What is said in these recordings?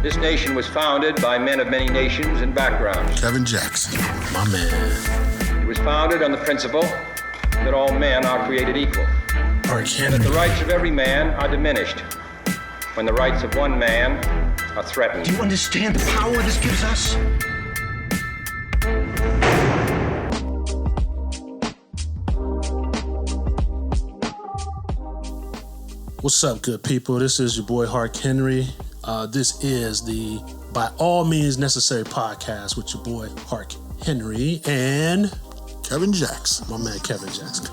This nation was founded by men of many nations and backgrounds. Kevin Jackson, my man. It was founded on the principle that all men are created equal. Hark Henry. That the rights of every man are diminished when the rights of one man are threatened. Do you understand the power this gives us? What's up, good people? This is your boy Hark Henry. This is the By All Means Necessary podcast with your boy Hark Henry and Kevin Jackson. My man Kevin Jackson.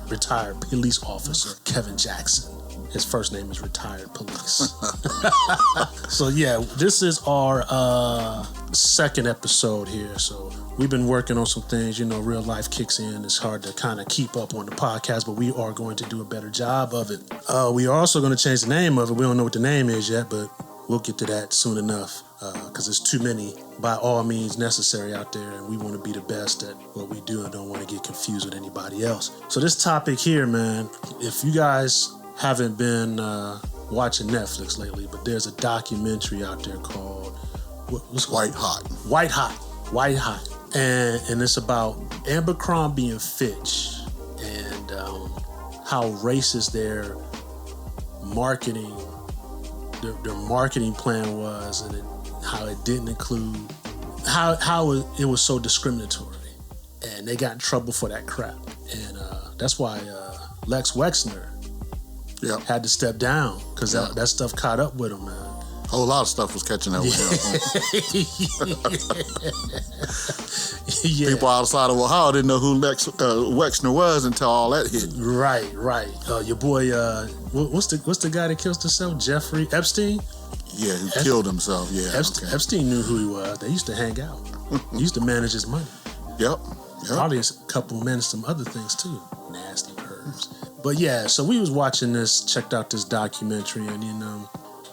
Retired police officer Kevin Jackson. His first name is Retired Police. So yeah, this is our second episode here. So we've been working on some things. You know, real life kicks in. It's hard to kind of keep up on the podcast, but we are going to do a better job of it. We are also going to change the name of it. We don't know what the name is yet, but we'll get to that soon enough because there's too many By All Means Necessary out there, and we want to be the best at what we do and don't want to get confused with anybody else. So this topic here, man, if you guys haven't been watching Netflix lately, but there's a documentary out there called what's White Hot. White Hot. And it's about Abercrombie and Fitch and how racist their marketing plan was, and how it didn't include how it was so discriminatory, and they got in trouble for that crap, and that's why Lex Wexner had to step down because that stuff caught up with him, man. A whole lot of stuff was catching up with him. Yeah. People outside of Ohio didn't know who Lex Wexner was until all that hit. Right. Your boy, what's the guy that kills himself? Jeffrey Epstein? Yeah, he killed himself. Yeah, Epstein knew who he was. They used to hang out. He used to manage his money. Yep. Probably a couple managed some other things too. Nasty pervs. But yeah, so we was watching this, checked out this documentary, and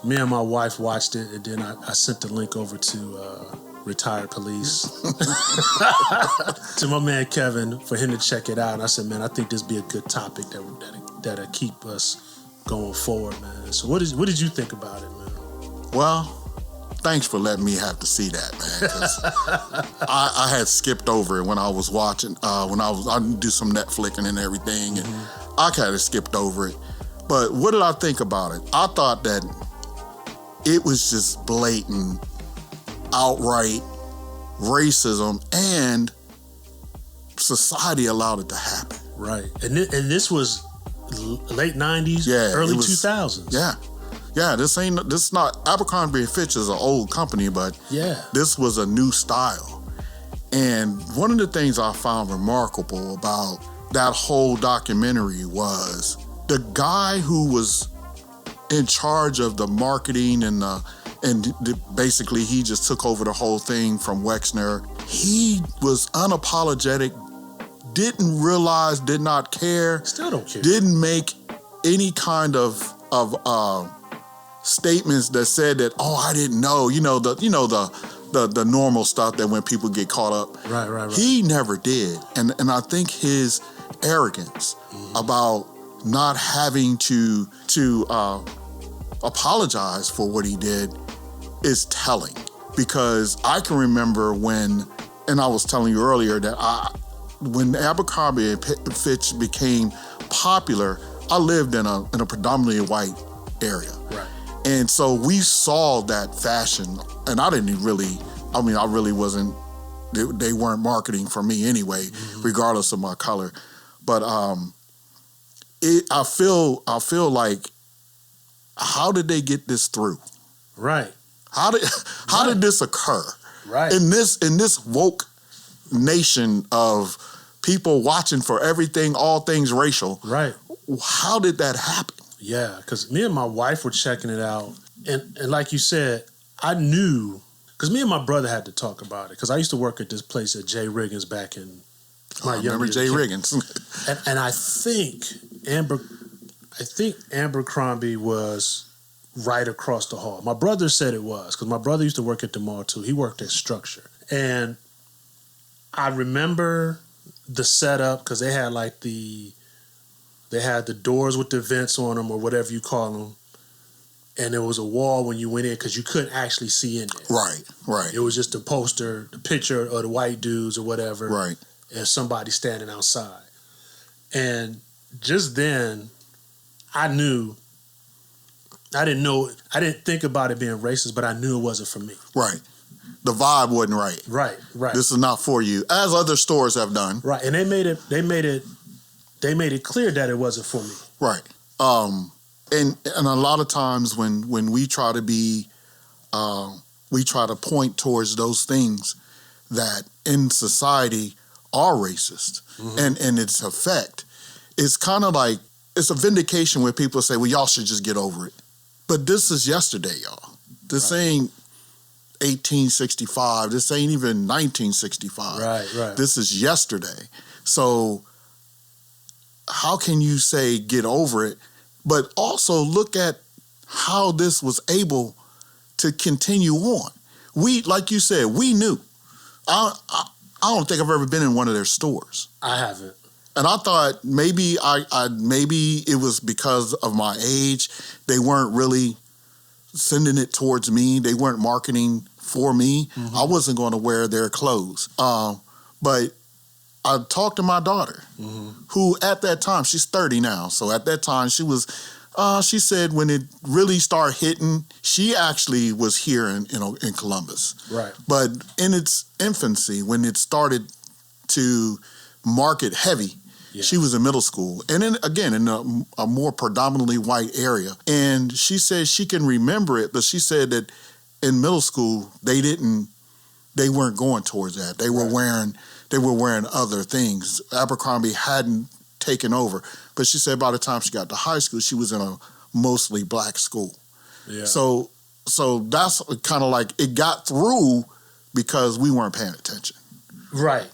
me and my wife watched it, and then I sent the link over to Retired Police to my man Kevin for him to check it out. And I said, man, I think this be a good topic that'll keep us going forward, man. So what did you think about it, man? Well, thanks for letting me have to see that, man. 'Cause I had skipped over it when I was watching. I do some Netflixing and everything, and I kind of skipped over it. But what did I think about it? I thought that it was just blatant, outright racism, and society allowed it to happen. Right, and this was late '90s, early 2000s. Yeah. This is not Abercrombie and Fitch is an old company, but this was a new style. And one of the things I found remarkable about that whole documentary was the guy who was in charge of the marketing and basically he just took over the whole thing from Wexner. He was unapologetic, didn't realize, did not care, still don't care, didn't make any kind of statements that said that, I didn't know, the normal stuff that when people get caught up. Right. He never did, and I think his arrogance about not having to apologize for what he did is telling, because I can remember when I was telling you earlier that when Abercrombie and Fitch became popular, I lived in a predominantly white area. Right. And so we saw that fashion, and I really wasn't, they weren't marketing for me anyway, regardless of my color. But I feel like, how did they get this through? Right. How did this occur? Right. In this woke nation of people watching for everything, all things racial. Right. How did that happen? Yeah, because me and my wife were checking it out, and like you said, I knew, because me and my brother had to talk about it, because I used to work at this place at J. Riggins back in my younger remember J. Riggins. and I think Abercrombie was right across the hall. My brother said it was, because my brother used to work at the mall too. He worked at Structure. And I remember the setup, because they had the doors with the vents on them, or whatever you call them. and there was a wall when you went in because you couldn't actually see in there. Right. It was just a poster, the picture of the white dudes or whatever. Right. And somebody standing outside. And just then, I didn't think about it being racist, but I knew it wasn't for me. Right. The vibe wasn't right. Right. This is not for you, as other stores have done. Right. And they made it clear that it wasn't for me. Right. And a lot of times when we try to be, we try to point towards those things that in society are racist and its effect, it's kind of like, it's a vindication where people say, well, y'all should just get over it. But this is yesterday, y'all. This ain't 1865. This ain't even 1965. Right. This is yesterday. So how can you say get over it? But also look at how this was able to continue on. We, like you said, we knew. I don't think I've ever been in one of their stores. I haven't. And I thought maybe maybe it was because of my age. They weren't really sending it towards me. They weren't marketing for me. I wasn't going to wear their clothes. But I talked to my daughter, who at that time, she's 30 now. So at that time, she was, she said when it really started hitting, she actually was here in Columbus. Right. But in its infancy, when it started to market heavy, she was in middle school. And then again, in a more predominantly white area. And she said she can remember it, but she said that in middle school, they weren't going towards that. They were wearing other things. Abercrombie hadn't taken over. But she said by the time she got to high school, she was in a mostly black school. Yeah. So that's kind of like it got through because we weren't paying attention. Right.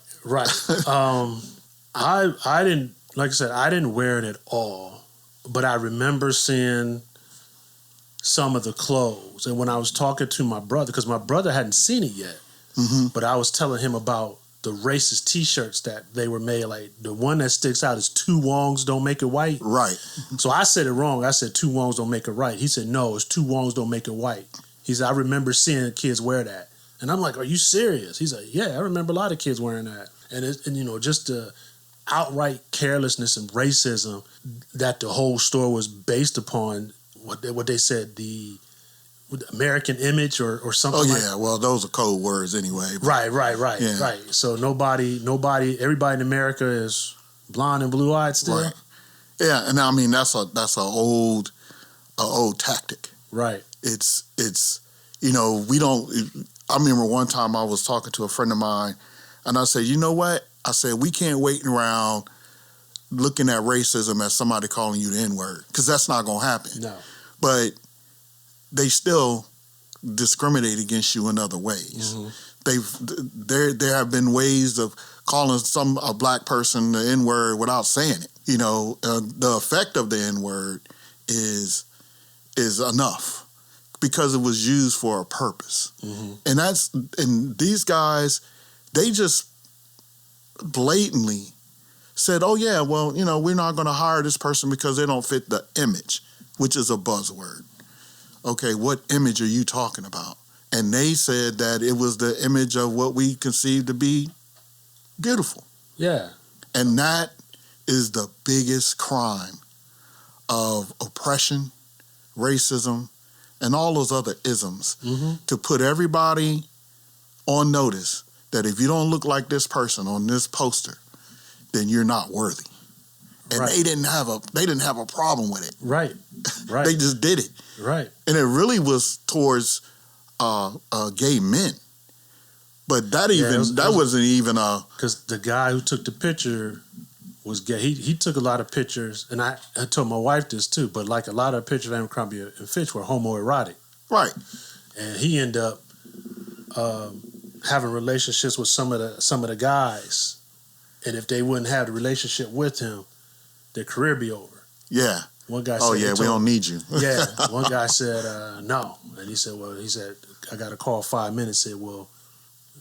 I didn't, like I said, I didn't wear it at all, but I remember seeing some of the clothes. And when I was talking to my brother, because my brother hadn't seen it yet, but I was telling him about the racist T-shirts that they were made. Like the one that sticks out is two wrongs don't make it white. Right. So I said it wrong. I said two wrongs don't make it right. He said, no, it's two wrongs don't make it white. He said, I remember seeing kids wear that. And I'm like, are you serious? He's like, yeah, I remember a lot of kids wearing that. And just the outright carelessness and racism that the whole store was based upon, what they said, the American image or something. Oh yeah, well those are code words anyway. Right. So everybody in America is blonde and blue eyed still. Right. Yeah, and I mean that's a old tactic. Right. It's we don't. I remember one time I was talking to a friend of mine, and I said, you know what? I said we can't wait around looking at racism as somebody calling you the N-word, because that's not going to happen. No. But they still discriminate against you in other ways. There have been ways of calling a black person the N-word without saying it. The effect of the N-word is enough because it was used for a purpose. And these guys, they just blatantly said, oh yeah, well, we're not going to hire this person because they don't fit the image, which is a buzzword. Okay, what image are you talking about? And they said that it was the image of what we conceived to be beautiful. Yeah. And that is the biggest crime of oppression, racism, and all those other isms, to put everybody on notice that if you don't look like this person on this poster, then you're not worthy. And they didn't have a problem with it. Right. They just did it. Right. And it really was towards gay men. But that wasn't even a... Because the guy who took the picture was gay. He took a lot of pictures, and I told my wife this too, but like a lot of pictures of Abercrombie and Fitch were homoerotic. Right. And he ended up having relationships with some of the guys, and if they wouldn't have the relationship with him, their career be over. Yeah. One guy said, oh yeah, we don't need you. Yeah. One guy said, no. And he said, I got a call 5 minutes, said, well,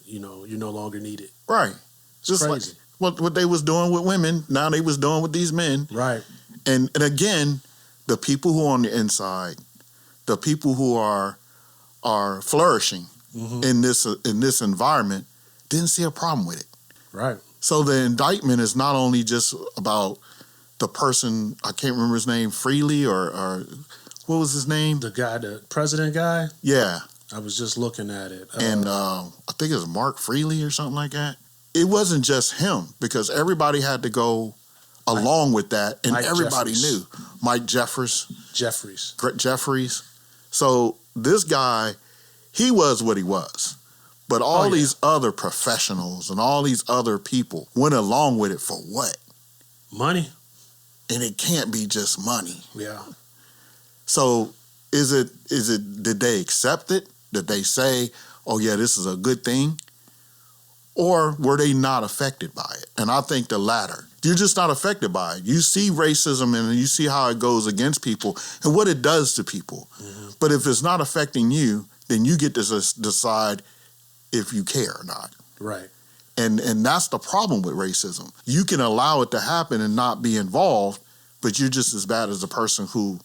you're no longer needed. Right. It's just crazy. Like what they was doing with women, now they was doing with these men. Right. And again, the people who are on the inside, the people who are flourishing in this environment didn't see a problem with it. Right. So the indictment is not only just about the person, I can't remember his name, Freely or what was his name? The president guy? Yeah. I was just looking at it. And I think it was Mark Freely or something like that. It wasn't just him, because everybody had to go along with that, and everybody knew. Mike Jeffries. So this guy, he was what he was. But all these other professionals and all these other people went along with it for what? Money. And it can't be just money. Yeah. So did they accept it? Did they say, oh yeah, this is a good thing? Or were they not affected by it? And I think the latter. You're just not affected by it. You see racism and you see how it goes against people and what it does to people. Mm-hmm. But if it's not affecting you, then you get to decide if you care or not. Right. And that's the problem with racism. You can allow it to happen and not be involved, but you're just as bad as the person who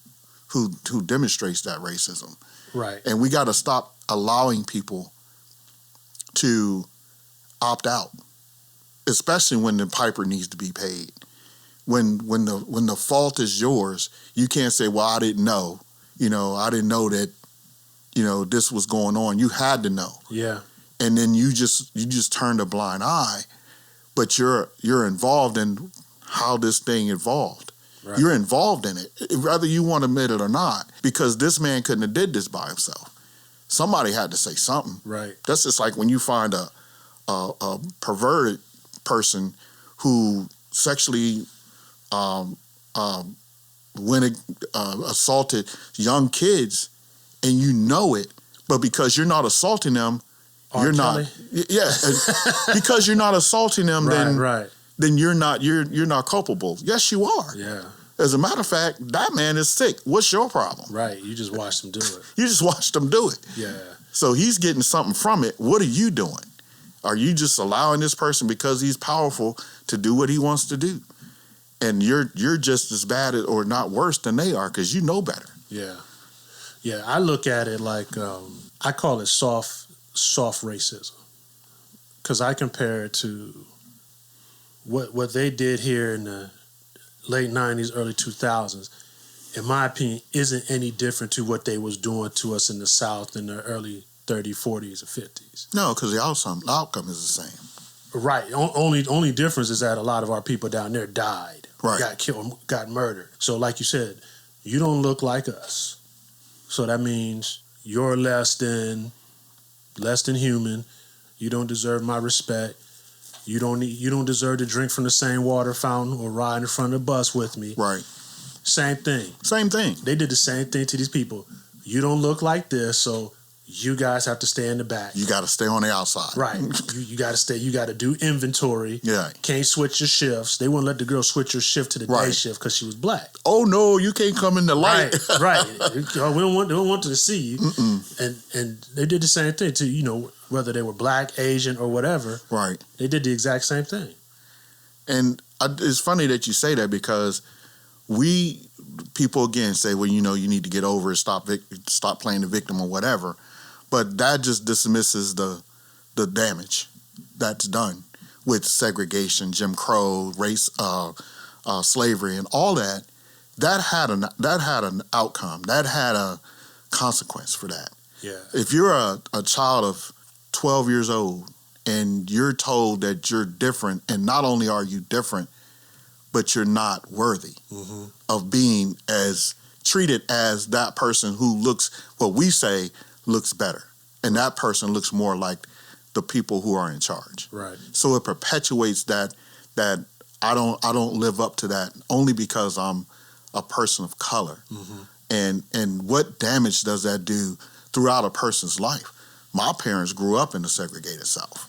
demonstrates that racism. Right. And we got to stop allowing people to opt out, especially when the piper needs to be paid. When the fault is yours, you can't say, well, I didn't know. I didn't know that, this was going on. You had to know. Yeah. And then you just turned a blind eye, but you're involved in how this thing evolved. Right. You're involved in it, whether you want to admit it or not, because this man couldn't have did this by himself. Somebody had to say something. Right. That's just like when you find a perverted person who sexually assaulted young kids, and you know it, but because you're not assaulting them, you're not. Yeah, because you're not assaulting them, then you're not culpable. Yes, you are. Yeah. As a matter of fact, that man is sick. What's your problem? Right. You just watched him do it. You just watched him do it. Yeah. So he's getting something from it. What are you doing? Are you just allowing this person, because he's powerful, to do what he wants to do? And you're just as bad or not worse than they are, because you know better. Yeah. Yeah. I look at it like I call it soft racism, because I compare it to what they did here in the late 90s, early 2000s, in my opinion, isn't any different to what they was doing to us in the South in the early 30s, 40s, or 50s. No, because the outcome is the same. Right. Only difference is that a lot of our people down there died, got killed, got murdered. So like you said, you don't look like us. So that means you're less than human. You don't deserve my respect. You don't deserve to drink from the same water fountain or ride in front of the bus with me. Right. Same thing. Same thing. They did the same thing to these people. You don't look like this, so you guys have to stay in the back. You got to stay on the outside. Right. you got to stay. You got to do inventory. Yeah. Can't switch your shifts. They wouldn't let the girl switch her shift to the day shift because she was black. Oh no, you can't come in the light. Right. We don't want to see you. Mm-mm. And they did the same thing to whether they were black, Asian, or whatever. Right. They did the exact same thing. And it's funny that you say that, because people again say, well, you need to get over it, stop playing the victim or whatever. But that just dismisses the damage that's done with segregation, Jim Crow, race, slavery, and all that. That had an outcome. That had a consequence for that. Yeah. If you're a child of 12 years old and you're told that you're different, and not only are you different, but you're not worthy of being treated as that person who looks, what we say, looks better. And that person looks more like the people who are in charge. Right. So it perpetuates that I don't live up to that only because I'm a person of color. And what damage does that do throughout a person's life? My parents grew up in the segregated South.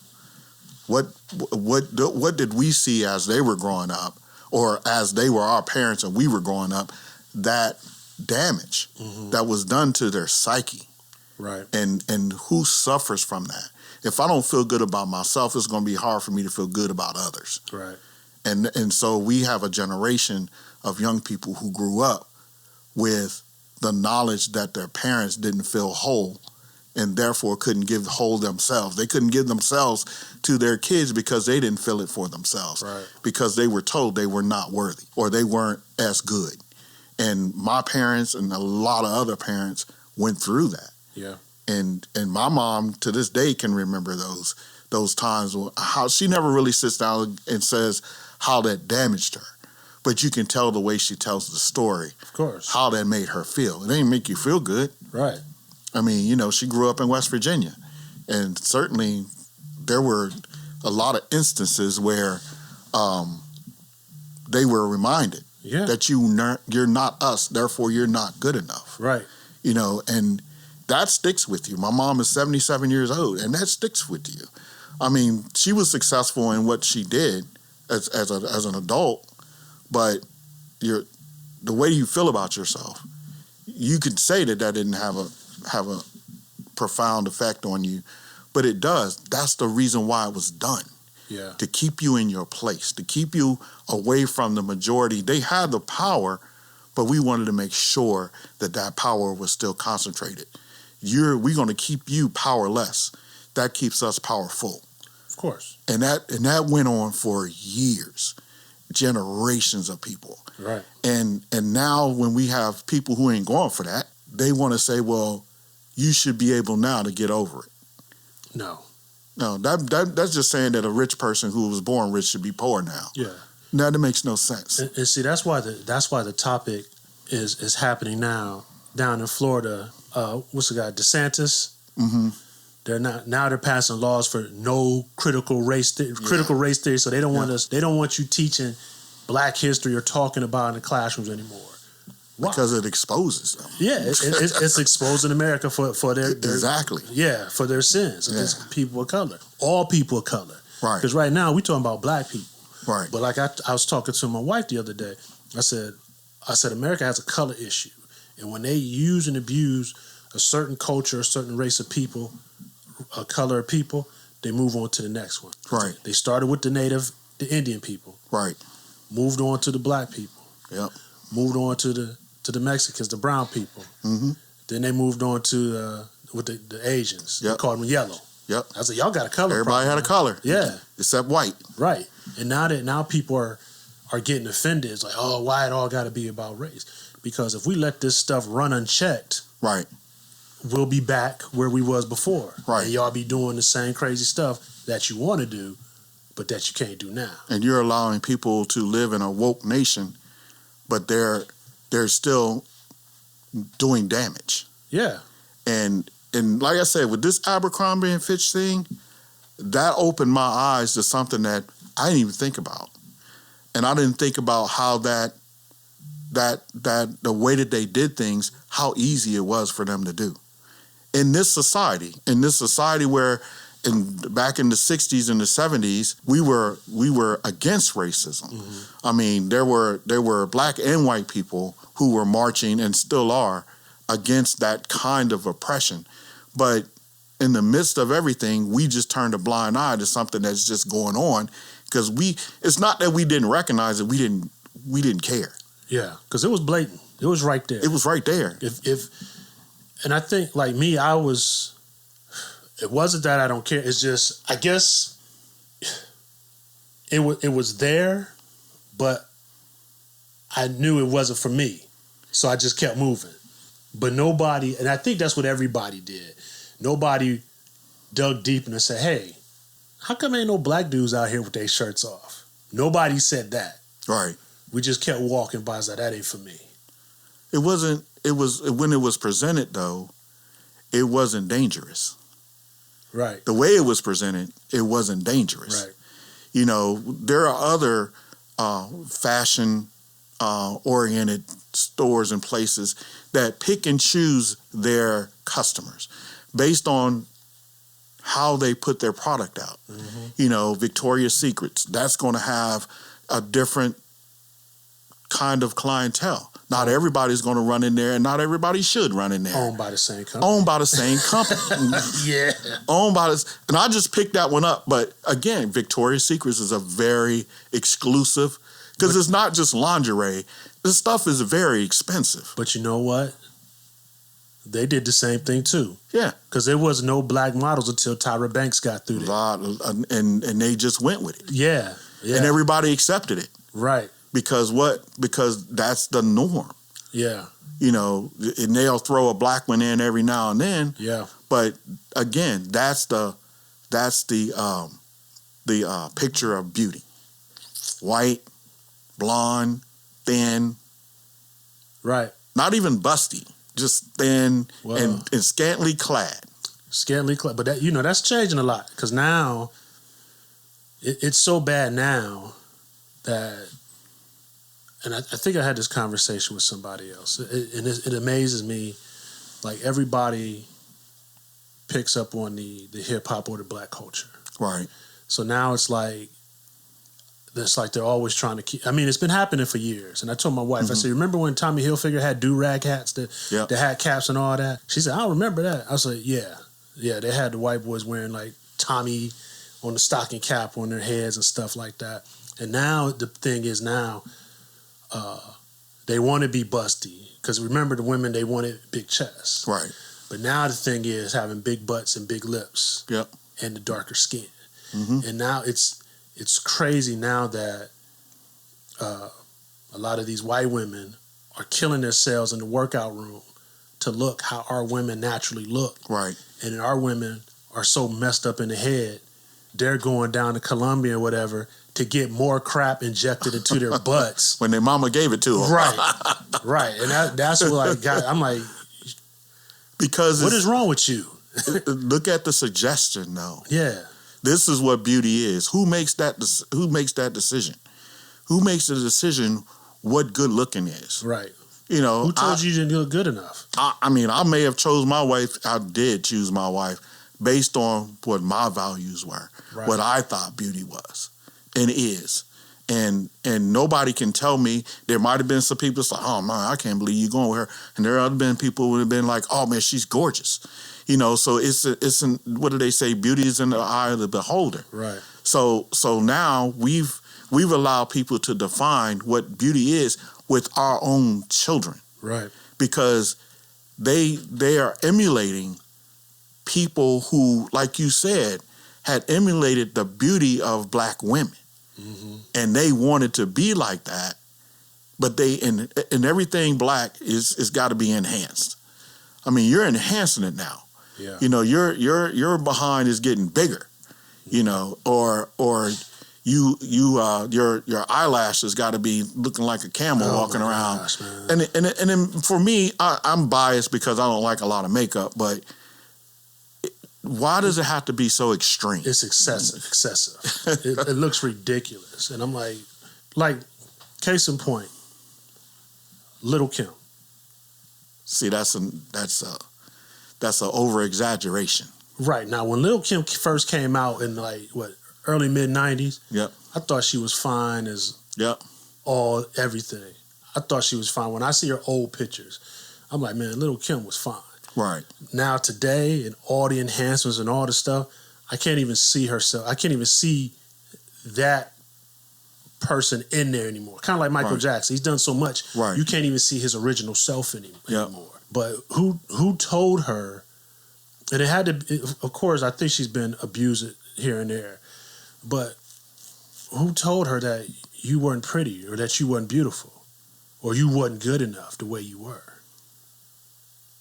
What did we see as they were growing up, or as they were our parents and we were growing up? That damage that was done to their psyche. Right. And who suffers from that? If I don't feel good about myself, it's going to be hard for me to feel good about others. Right. And so we have a generation of young people who grew up with the knowledge that their parents didn't feel whole and therefore couldn't give whole themselves. They couldn't give themselves to their kids because they didn't feel it for themselves. Right. Because they were told they were not worthy or they weren't as good. And my parents and a lot of other parents went through that. Yeah. And my mom to this day can remember those times how she never really sits down and says how that damaged her. But you can tell the way she tells the story. Of course. How that made her feel. It didn't make you feel good. Right. I mean, she grew up in West Virginia. And certainly there were a lot of instances where they were reminded that you're not us, therefore you're not good enough. Right. And that sticks with you. My mom is 77 years old, and that sticks with you. I mean, she was successful in what she did as an adult, but the way you feel about yourself, you could say that didn't have a profound effect on you, but it does. That's the reason why it was done. Yeah. To keep you in your place, to keep you away from the majority. They had the power, but we wanted to make sure that power was still concentrated. We're going to keep you powerless. That keeps us powerful. Of course. And that went on for years, generations of people. Right. And now when we have people who ain't going for that, they want to say, well, you should be able now to get over it. No, that's just saying that a rich person who was born rich should be poor now. Yeah. Now that makes no sense. And see, that's why the topic is happening now down in Florida. What's the guy, DeSantis? Mm-hmm. They're passing laws for no critical race theory. So they don't want you teaching Black history or talking about it in the classrooms anymore. Wow. Because it exposes them. Yeah, it's exposing America for their exactly. Yeah, for their sins against people of color, all people of color. Right. Because right now we talking about Black people. Right. But like I was talking to my wife the other day, I said America has a color issue, and when they use and abuse a certain culture, a certain race of people, a color of people, they move on to the next one. Right. They started with the Indian people. Right. Moved on to the Black people. Yep. Moved on to the Mexicans, the brown people. Mm-hmm. Then they moved on to with the Asians. Yep. They called them yellow. Yep. I said, y'all got a color Everybody problem. had a color. Yeah. Except white. Right. And now people are getting offended. It's like, oh, why it all got to be about race? Because if we let this stuff run unchecked, right, we'll be back where we was before. Right. And y'all be doing the same crazy stuff that you want to do, but that you can't do now. And you're allowing people to live in a woke nation, but they're still doing damage. Yeah. And like I said, with this Abercrombie and Fitch thing, that opened my eyes to something that I didn't even think about. And I didn't think about how that the way that they did things, how easy it was for them to do. In this society where back in the 60s and the 70s, we were against racism. Mm-hmm. I mean, there were Black and white people who were marching and still are against that kind of oppression. But in the midst of everything, we just turned a blind eye to something that's just going on because it's not that we didn't recognize it, we didn't care. Yeah, because it was blatant. It was right there. It was right there. And I think, like me, it wasn't that I don't care. It's just, I guess it was there, but I knew it wasn't for me. So I just kept moving. But nobody, and I think that's what everybody did. Nobody dug deep and said, hey, how come ain't no Black dudes out here with their shirts off? Nobody said that. Right. We just kept walking by and said, that ain't for me. It wasn't, when it was presented though, it wasn't dangerous. Right. The way it was presented, it wasn't dangerous. Right. There are other fashion oriented stores and places that pick and choose their customers based on how they put their product out. Mm-hmm. Victoria's Secrets, that's going to have a different kind of clientele. Not everybody's going to run in there, and not everybody should run in there. Owned by the same company. Yeah. Owned by this. And I just picked that one up. But again, Victoria's Secrets is a very exclusive, because it's not just lingerie. This stuff is very expensive. But you know what? they did the same thing too. Yeah. Because there was no black models until Tyra Banks got through there. And they just went with it. Yeah. And everybody accepted it. Right. Because what? Because that's the norm. Yeah. You know, and they'll throw a black one in every now and then. Yeah. But again, that's the picture of beauty. White, blonde, thin. Right. Not even busty, just thin and scantily clad. Scantily clad. But that, that's changing a lot. Because now, it's so bad now that, and I think I had this conversation with somebody else. It amazes me, like everybody picks up on the hip hop or the black culture. Right. So now it's like they're always trying to keep. I mean, it's been happening for years. And I told my wife, I said, remember when Tommy Hilfiger had do-rag hats, the hat caps and all that? She said, I don't remember that. I was like, yeah. Yeah, they had the white boys wearing like Tommy on the stocking cap on their heads and stuff like that. And now the thing is they want to be busty. Because remember the women, they wanted big chests. Right. But now the thing is having big butts and big lips. Yep. And the darker skin. Mm-hmm. And now it's crazy now that a lot of these white women are killing themselves in the workout room to look how our women naturally look. Right. And our women are so messed up in the head, they're going down to Colombia or whatever to get more crap injected into their butts. When their mama gave it to them. Right. Right. And that's what I got. I'm like, because what is wrong with you? Look at the suggestion, though. Yeah. This is what beauty is. Who makes that decision? Who makes the decision what good looking is? Right. You know, who told you didn't look good enough? I mean, I may have chose my wife. I did choose my wife based on what my values were, what I thought beauty was and is. And nobody can tell me. There might have been some people that's like, oh man, I can't believe you're going with her. And there have been people who have been like, oh man, she's gorgeous. You know, so it's what do they say? Beauty is in the eye of the beholder. Right. So now we've allowed people to define what beauty is with our own children. Right. Because they are emulating people who, like you said, had emulated the beauty of black women. Mm-hmm. And they wanted to be like that, but and everything black is got to be enhanced. I mean, you're enhancing it now. Yeah. You know, your behind is getting bigger. You know, or your eyelashes got to be looking like a camel walking around. Gosh, and then for me, I'm biased because I don't like a lot of makeup, but why does it have to be so extreme? It's excessive. It looks ridiculous. And I'm like, case in point, Little Kim. See, that's an over exaggeration. Right. Now, when Little Kim first came out in early mid 90s, yep, I thought she was fine as everything. I thought she was fine. When I see her old pictures, I'm like, man, Little Kim was fine. Right. Now today, and all the enhancements and all the stuff, I can't even see herself. I can't even see that person in there anymore. Kind of like Michael Jackson. He's done so much, you can't even see his original self anymore. But who told her? And it had to, of course, I think she's been abused here and there. But who told her that you weren't pretty or that you weren't beautiful or you wasn't good enough the way you were?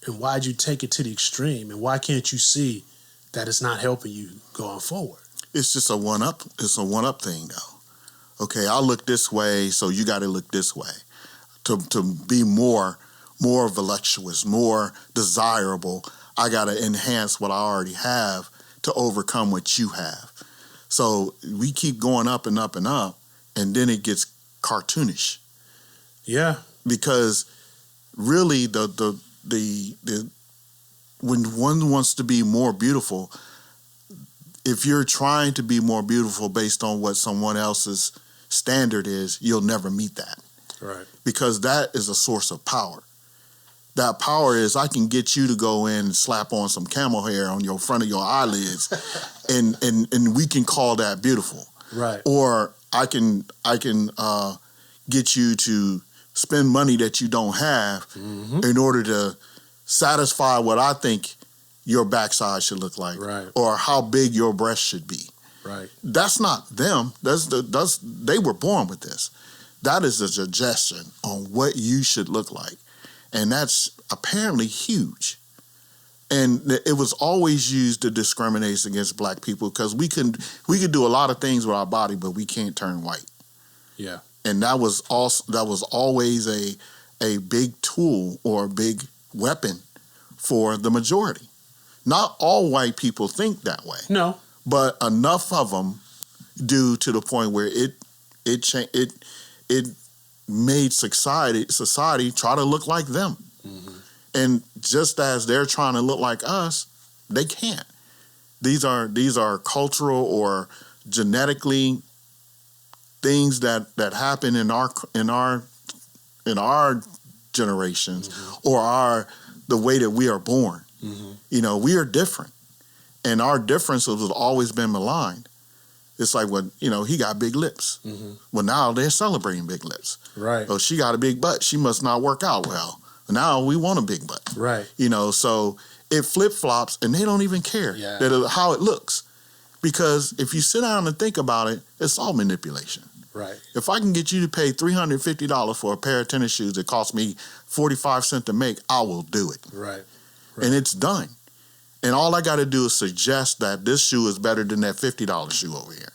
And why'd you take it to the extreme? And why can't you see that it's not helping you going forward? It's just a one-up. It's a one-up thing, though. Okay, I look this way, so you got to look this way to be more voluptuous, more desirable. I got to enhance what I already have to overcome what you have. So we keep going up and up and up, and then it gets cartoonish. Yeah. Because really when one wants to be more beautiful, if you're trying to be more beautiful based on what someone else's standard is, you'll never meet that. Right. Because that is a source of power. That power is I can get you to go in and slap on some camel hair on your front of your eyelids and we can call that beautiful. Right. Or I can get you to spend money that you don't have in order satisfy what I think your backside should look like, right, or how big your breast should be. Right. That's not them. They were born with this. That is a suggestion on what you should look like. And that's apparently huge. And it was always used to discriminate against black people because we could do a lot of things with our body, but we can't turn white. Yeah. And that was always a big tool or a big weapon for the majority. Not all white people think that way. No. But enough of them do to the point where it made society try to look like them. Mm-hmm. And just as they're trying to look like us, they can't. These are cultural or genetically things that happen in our generations, mm-hmm. or the way that we are born. Mm-hmm. We are different, and our differences have always been maligned. It's like when he got big lips. Mm-hmm. Well, now they're celebrating big lips. Right. Oh, she got a big butt. She must not work out well. Now we want a big butt. Right. So it flip flops, and they don't even care how it looks, because if you sit down and think about it, it's all manipulation. Right. If I can get you to pay $350 for a pair of tennis shoes that cost me 45 cents to make, I will do it. Right. And it's done. And all I got to do is suggest that this shoe is better than that $50 shoe over here.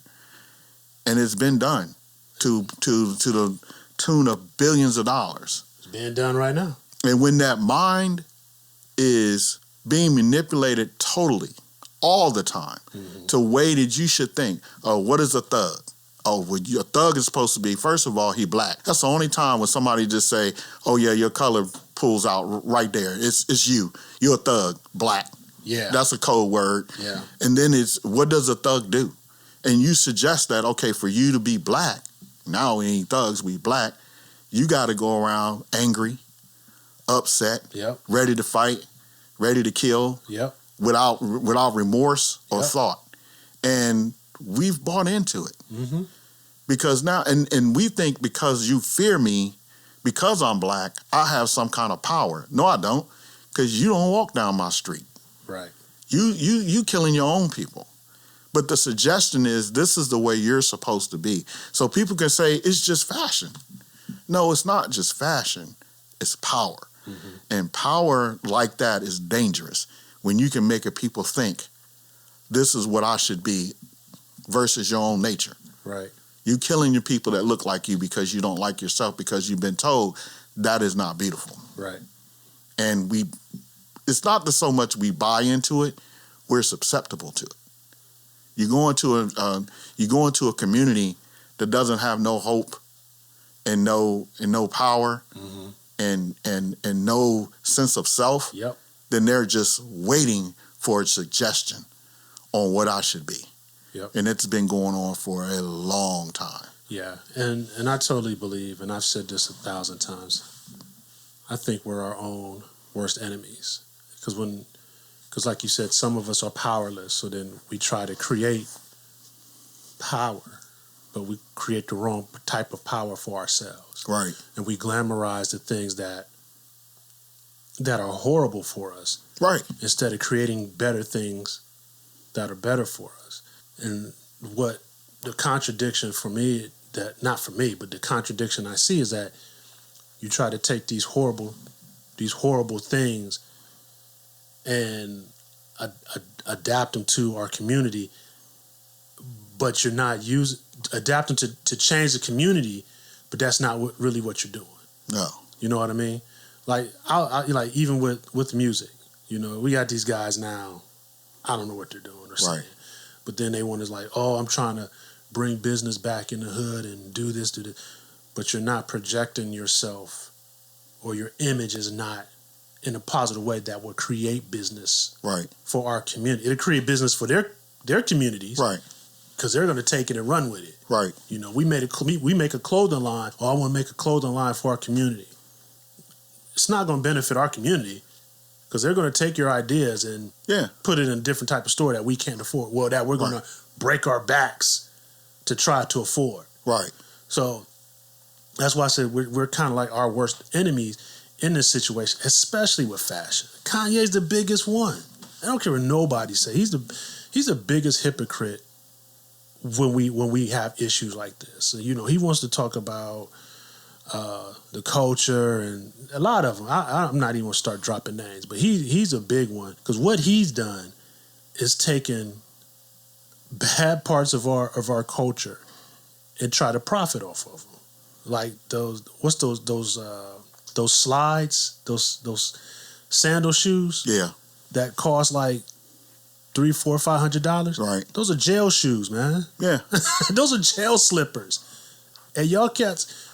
And it's been done to the tune of billions of dollars. It's being done right now. And when that mind is being manipulated totally, all the time, mm-hmm. to a way that you should think, oh, what is a thug? Oh, well, a thug is supposed to be, first of all, he black. That's the only time when somebody just say, oh, yeah, your color pulls out right there. It's you. You're a thug, black. Yeah. That's a code word. Yeah. And then it's, what does a thug do? And you suggest that, okay, for you to be black, now we ain't thugs, we black, you got to go around angry, upset, yep. ready to fight, ready to kill, yep. without remorse or yep. thought. And we've bought into it. Mm-hmm. Because now, and we think because you fear me, because I'm black, I have some kind of power. No, I don't, because you don't walk down my street. Right. You killing your own people. But the suggestion is this is the way you're supposed to be. So people can say it's just fashion. No, it's not just fashion. It's power. Mm-hmm. And power like that is dangerous when you can make a people think this is what I should be versus your own nature. Right. You killing your people that look like you because you don't like yourself because you've been told that is not beautiful. Right. And it's not that so much we buy into it, we're susceptible to it. You go into a community that doesn't have no hope and no power, mm-hmm. and no sense of self. Yep. Then they're just waiting for a suggestion on what I should be. Yep. And it's been going on for a long time. Yeah, and I totally believe, and I've said this 1,000 times, I think we're our own worst enemies. Because like you said, some of us are powerless, so then we try to create power, but we create the wrong type of power for ourselves. Right. And we glamorize the things that are horrible for us. Right. Instead of creating better things that are better for us. And what the contradiction for me, not for me, but the contradiction I see is that you try to take these horrible things and adapt them to our community, but you're not adapting to change the community, but that's not really what you're doing. No. You know what I mean? Like, I like even with music, we got these guys now, I don't know what they're doing or saying. Right. But then they want to like, oh, I'm trying to bring business back in the hood and do this. But you're not projecting yourself, or your image is not in a positive way that will create business right. for our community. It'll create business for their communities. Right. Because they're going to take it and run with it. Right. We make a clothing line. Oh, I want to make a clothing line for our community. It's not going to benefit our community, because they're going to take your ideas and put it in a different type of store that we can't afford. Well, that we're going to break our backs to try to afford. Right. So that's why I said we're kind of like our worst enemies in this situation, especially with fashion. Kanye's the biggest one. I don't care what nobody say. He's the biggest hypocrite when we have issues like this. So, you know, he wants to talk about the culture and a lot of them. I'm not even gonna start dropping names, but he's a big one because what he's done is taken bad parts of our culture and try to profit off of them. Like those slides, those sandal shoes. Yeah. That cost like $300, $400, $500. Right. Those are jail shoes, man. Yeah. Those are jail slippers. And y'all cats,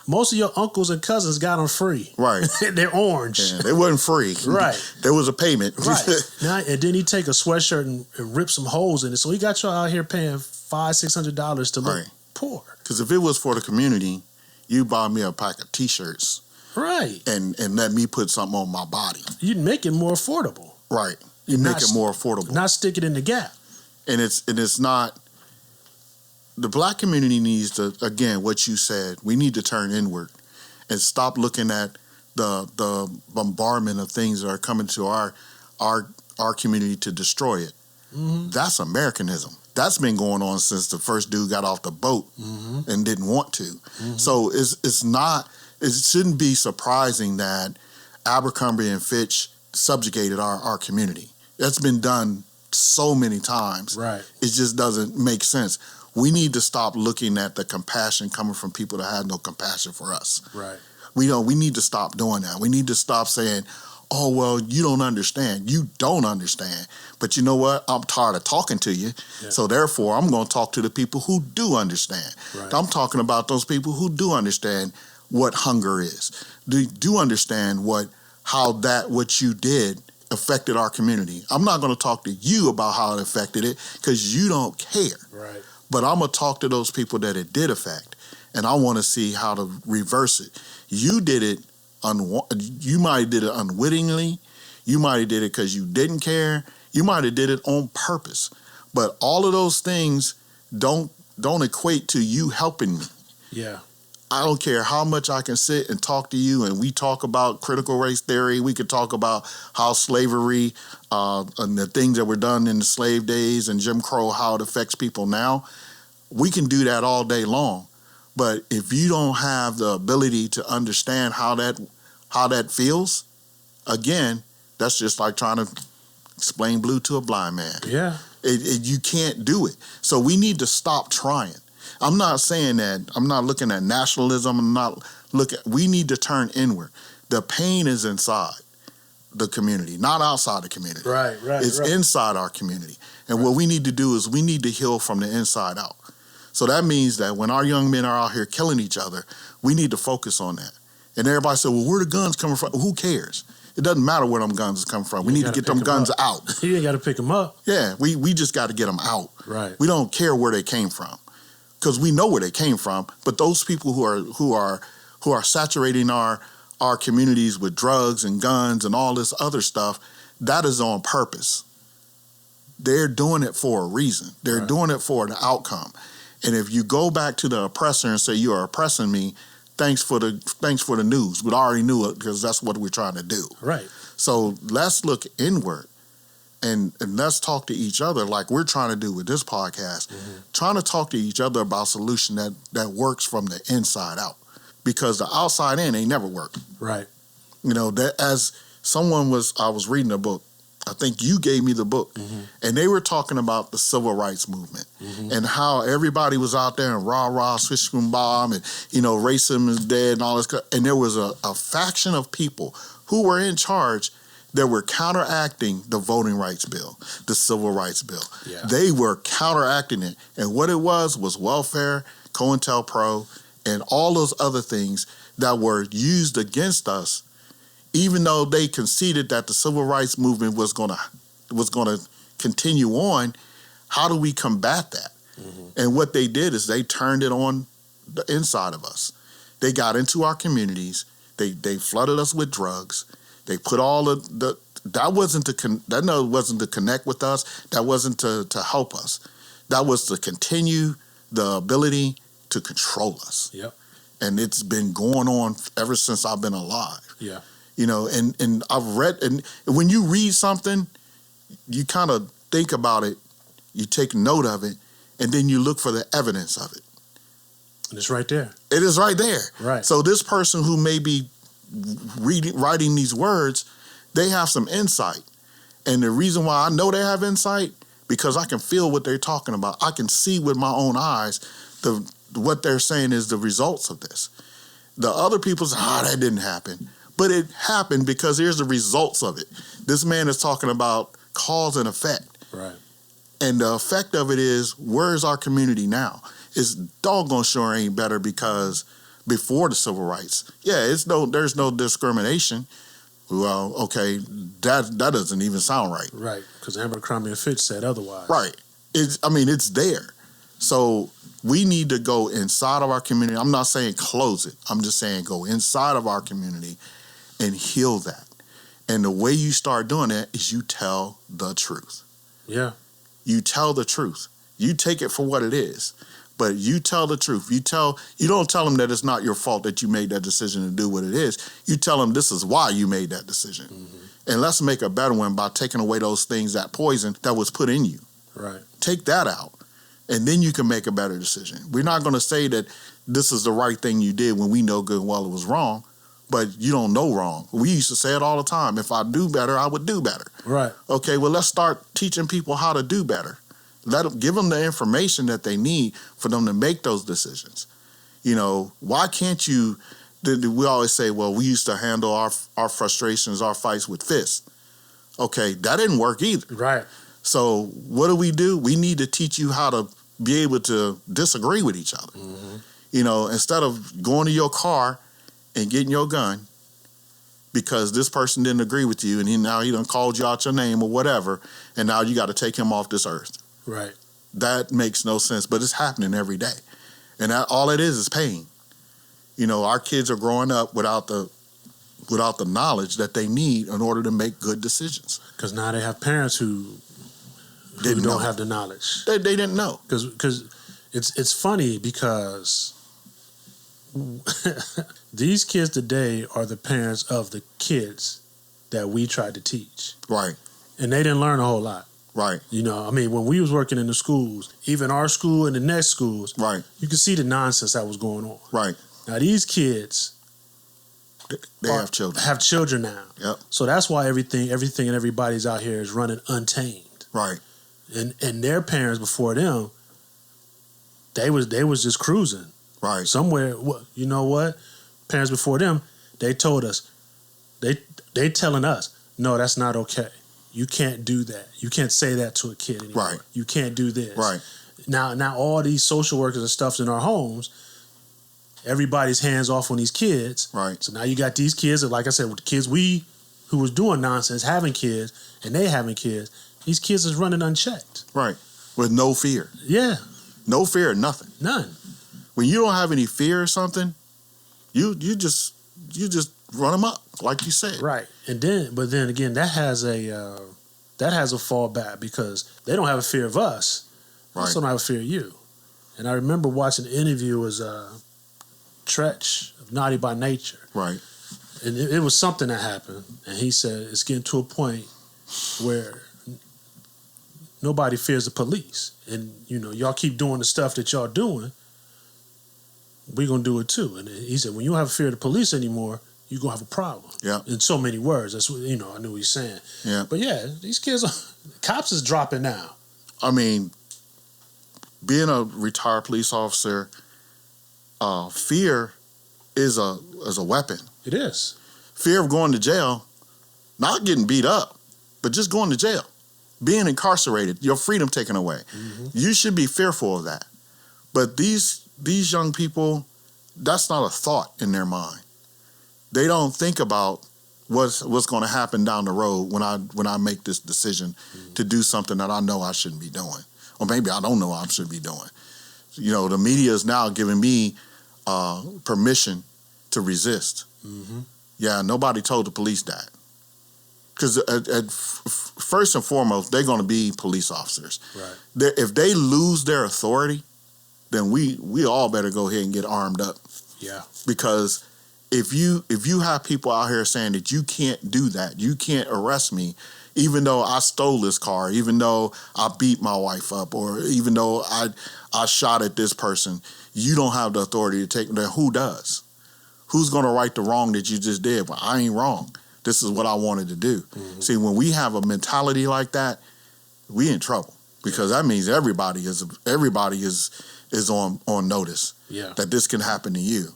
most of your uncles and cousins got them free. Right. They're orange. Yeah, they wasn't free. Right. There was a payment. Right. Now, and then he take a sweatshirt and rip some holes in it. So he got y'all out here paying $500-$600 to look poor. Because if it was for the community, you buy me a pack of T-shirts. Right. And let me put something on my body. You'd make it more affordable. Right. You make it more affordable. Not stick it in the Gap. And it's not. The black community needs to, again, what you said, we need to turn inward and stop looking at the bombardment of things that are coming to our community to destroy it. Mm-hmm. That's Americanism. That's been going on since the first dude got off the boat and didn't want to. Mm-hmm. So it shouldn't be surprising that Abercrombie and Fitch subjugated our community. That's been done so many times. Right. It just doesn't make sense. We need to stop looking at the compassion coming from people that have no compassion for us. Right. We need to stop doing that. We need to stop saying, oh, well, you don't understand. You don't understand. But you know what? I'm tired of talking to you. Yeah. So therefore, I'm going to talk to the people who do understand. Right. I'm talking about those people who do understand what hunger is. Do understand what you did affected our community. I'm not going to talk to you about how it affected it because you don't care. Right. But I'm going to talk to those people that it did affect, and I want to see how to reverse it. You did it. You might have did it unwittingly. You might have did it because you didn't care. You might have did it on purpose. But all of those things don't equate to you helping me. Yeah. I don't care how much I can sit and talk to you, and we talk about critical race theory. We could talk about how slavery and the things that were done in the slave days and Jim Crow, how it affects people now. We can do that all day long. But if you don't have the ability to understand how that feels, again, that's just like trying to explain blue to a blind man. Yeah. You can't do it. So we need to stop trying. I'm not saying that. I'm not looking at nationalism. We need to turn inward. The pain is inside the community, not outside the community. Right. It's inside our community. And what we need to do is we need to heal from the inside out. So that means that when our young men are out here killing each other, we need to focus on that. And everybody said, well, where the guns coming from? Who cares? It doesn't matter where them guns come from. We need to get them guns out. You ain't got to pick them up. Yeah, we just got to get them out. Right. We don't care where they came from. Because we know where they came from, but those people who are saturating our communities with drugs and guns and all this other stuff, that is on purpose. They're doing it for a reason. They're doing it for the outcome. And if you go back to the oppressor and say you are oppressing me, thanks for the news. We already knew it because that's what we're trying to do. Right. So let's look inward. And let's talk to each other like we're trying to do with this podcast, trying to talk to each other about a solution that works from the inside out. Because the outside in ain't never worked. Right. You know, that as I was reading a book, I think you gave me the book, and they were talking about the civil rights movement and how everybody was out there and rah, swish and bomb, and, you know, racism is dead and all this. And there was a faction of people who were in charge that were counteracting the voting rights bill, the civil rights bill. Yeah. They were counteracting it. And what it was welfare, COINTELPRO, and all those other things that were used against us, even though they conceded that the civil rights movement was gonna continue on. How do we combat that? And what they did is they turned it on the inside of us. They got into our communities. They flooded us with drugs. They put all of that wasn't to connect with us. That wasn't to help us. That was to continue the ability to control us. Yep. And it's been going on ever since I've been alive. Yeah. You know, and I've read, and when you read something, you kind of think about it, you take note of it, and then you look for the evidence of it. And it's right there. It is right there. Right. So this person who may be writing these words, they have some insight. And the reason why I know they have insight, because I can feel what they're talking about. I can see with my own eyes what they're saying is the results of this. The other people say, that didn't happen. But it happened because here's the results of it. This man is talking about cause and effect. Right. And the effect of it is, where's our community now? It's doggone sure ain't better because before the civil rights, there's no discrimination. Well, okay, that doesn't even sound right. Right, because Abercrombie and Fitch said otherwise. Right. It's there. So we need to go inside of our community. I'm not saying close it. I'm just saying go inside of our community and heal that. And the way you start doing that is you tell the truth. Yeah. You tell the truth. You take it for what it is. But you tell the truth. You don't tell them that it's not your fault that you made that decision to do what it is. You tell them this is why you made that decision. Mm-hmm. And let's make a better one by taking away those things, that poison that was put in you. Right. Take that out. And then you can make a better decision. We're not going to say that this is the right thing you did when we know good and well it was wrong, but you don't know wrong. We used to say it all the time. If I do better, I would do better. Right. Okay, well, let's start teaching people how to do better. Give them the information that they need for them to make those decisions. You know, why can't you? We always say, well, we used to handle our frustrations, our fights with fists. Okay, that didn't work either. Right. So what do? We need to teach you how to be able to disagree with each other. Mm-hmm. You know, instead of going to your car and getting your gun because this person didn't agree with you and now he done called you out your name or whatever, and now you got to take him off this earth. Right. That makes no sense, but it's happening every day. And all it is pain. You know, our kids are growing up without the knowledge that they need in order to make good decisions. Because now they have parents who don't have the knowledge. They didn't know. Because it's funny because these kids today are the parents of the kids that we tried to teach. Right. And they didn't learn a whole lot. Right. You know, I mean, when we was working in the schools, even our school and the next schools, right, you could see the nonsense that was going on. Right. Now these kids, they have children. Have children now. Yep. So that's why everything and everybody's out here is running untamed. Right. And their parents before them, they was just cruising. Right. Somewhere, you know what? Parents before them, they told us, they telling us, no, that's not okay. You can't do that. You can't say that to a kid anymore. Right. You can't do this. Right. Now all these social workers and stuff's in our homes, everybody's hands off on these kids. Right. So now you got these kids that, like I said, with the kids who was doing nonsense, having kids, and they having kids, these kids is running unchecked. Right. With no fear. Yeah. No fear, nothing. None. When you don't have any fear or something, you just run them up, like you said. Right. But then again, that has a fallback because they don't have a fear of us. Right. They still don't have a fear of you. And I remember watching an interview with Tretch of Naughty by Nature. Right. And it was something that happened. And he said it's getting to a point where nobody fears the police. And, you know, y'all keep doing the stuff that y'all doing, we're going to do it too. And he said, when you don't have a fear of the police anymore, you're going to have a problem. Yeah. In so many words. That's what, I knew what he's saying. Yeah. But yeah, these kids, cops is dropping now. I mean, being a retired police officer, fear is a weapon. It is. Fear of going to jail, not getting beat up, but just going to jail. Being incarcerated, your freedom taken away. Mm-hmm. You should be fearful of that. But these young people, that's not a thought in their mind. They don't think about what's going to happen down the road when I make this decision to do something that I know I shouldn't be doing. Or maybe I don't know I should be doing. You know, the media is now giving me permission to resist. Mm-hmm. Yeah, nobody told the police that. Because first and foremost, they're going to be police officers. Right. If they lose their authority, then we all better go ahead and get armed up. Yeah. Because if you have people out here saying that you can't do that, you can't arrest me, even though I stole this car, even though I beat my wife up, or even though I shot at this person, you don't have the authority to take them there. Who does? Who's going to right the wrong that you just did? Well, I ain't wrong. This is what I wanted to do. Mm-hmm. See, when we have a mentality like that, we in trouble, because that means everybody is on notice that this can happen to you.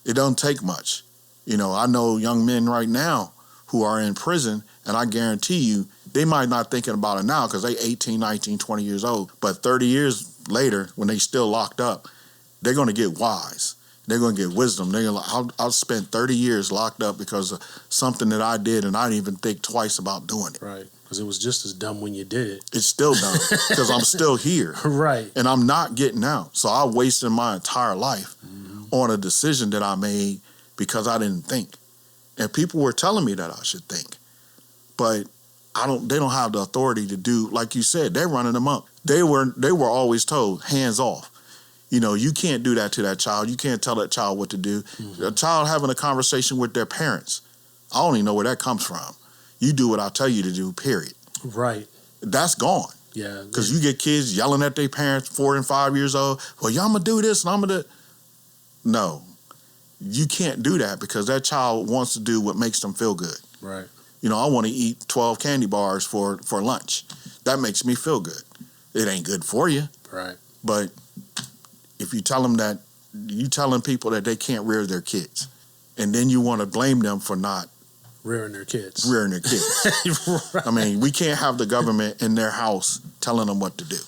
It don't take much. I know young men right now who are in prison, and I guarantee you, they might not thinking about it now because they 18, 19, 20 years old. But 30 years later, when they still locked up, they're going to get wise. They're going to get wisdom. They're going to I'll spend 30 years locked up because of something that I did, and I didn't even think twice about doing it. Right. Because it was just as dumb when you did it. It's still dumb because I'm still here. Right. And I'm not getting out. So I wasted my entire life on a decision that I made because I didn't think. And people were telling me that I should think. But they don't have the authority to do, like you said, they're running them up. They were always told, hands off. You can't do that to that child. You can't tell that child what to do. Mm-hmm. A child having a conversation with their parents, I don't even know where that comes from. You do what I tell you to do, period. Right. That's gone. Yeah. Because you get kids yelling at their parents, 4 and 5 years old, well, y'all going to do this and I'm going to... No. You can't do that because that child wants to do what makes them feel good. Right. I want to eat 12 candy bars for lunch. That makes me feel good. It ain't good for you. Right. But if you tell them that, you telling people that they can't rear their kids, and then you want to blame them for not rearing their kids. Right. I mean, we can't have the government in their house telling them what to do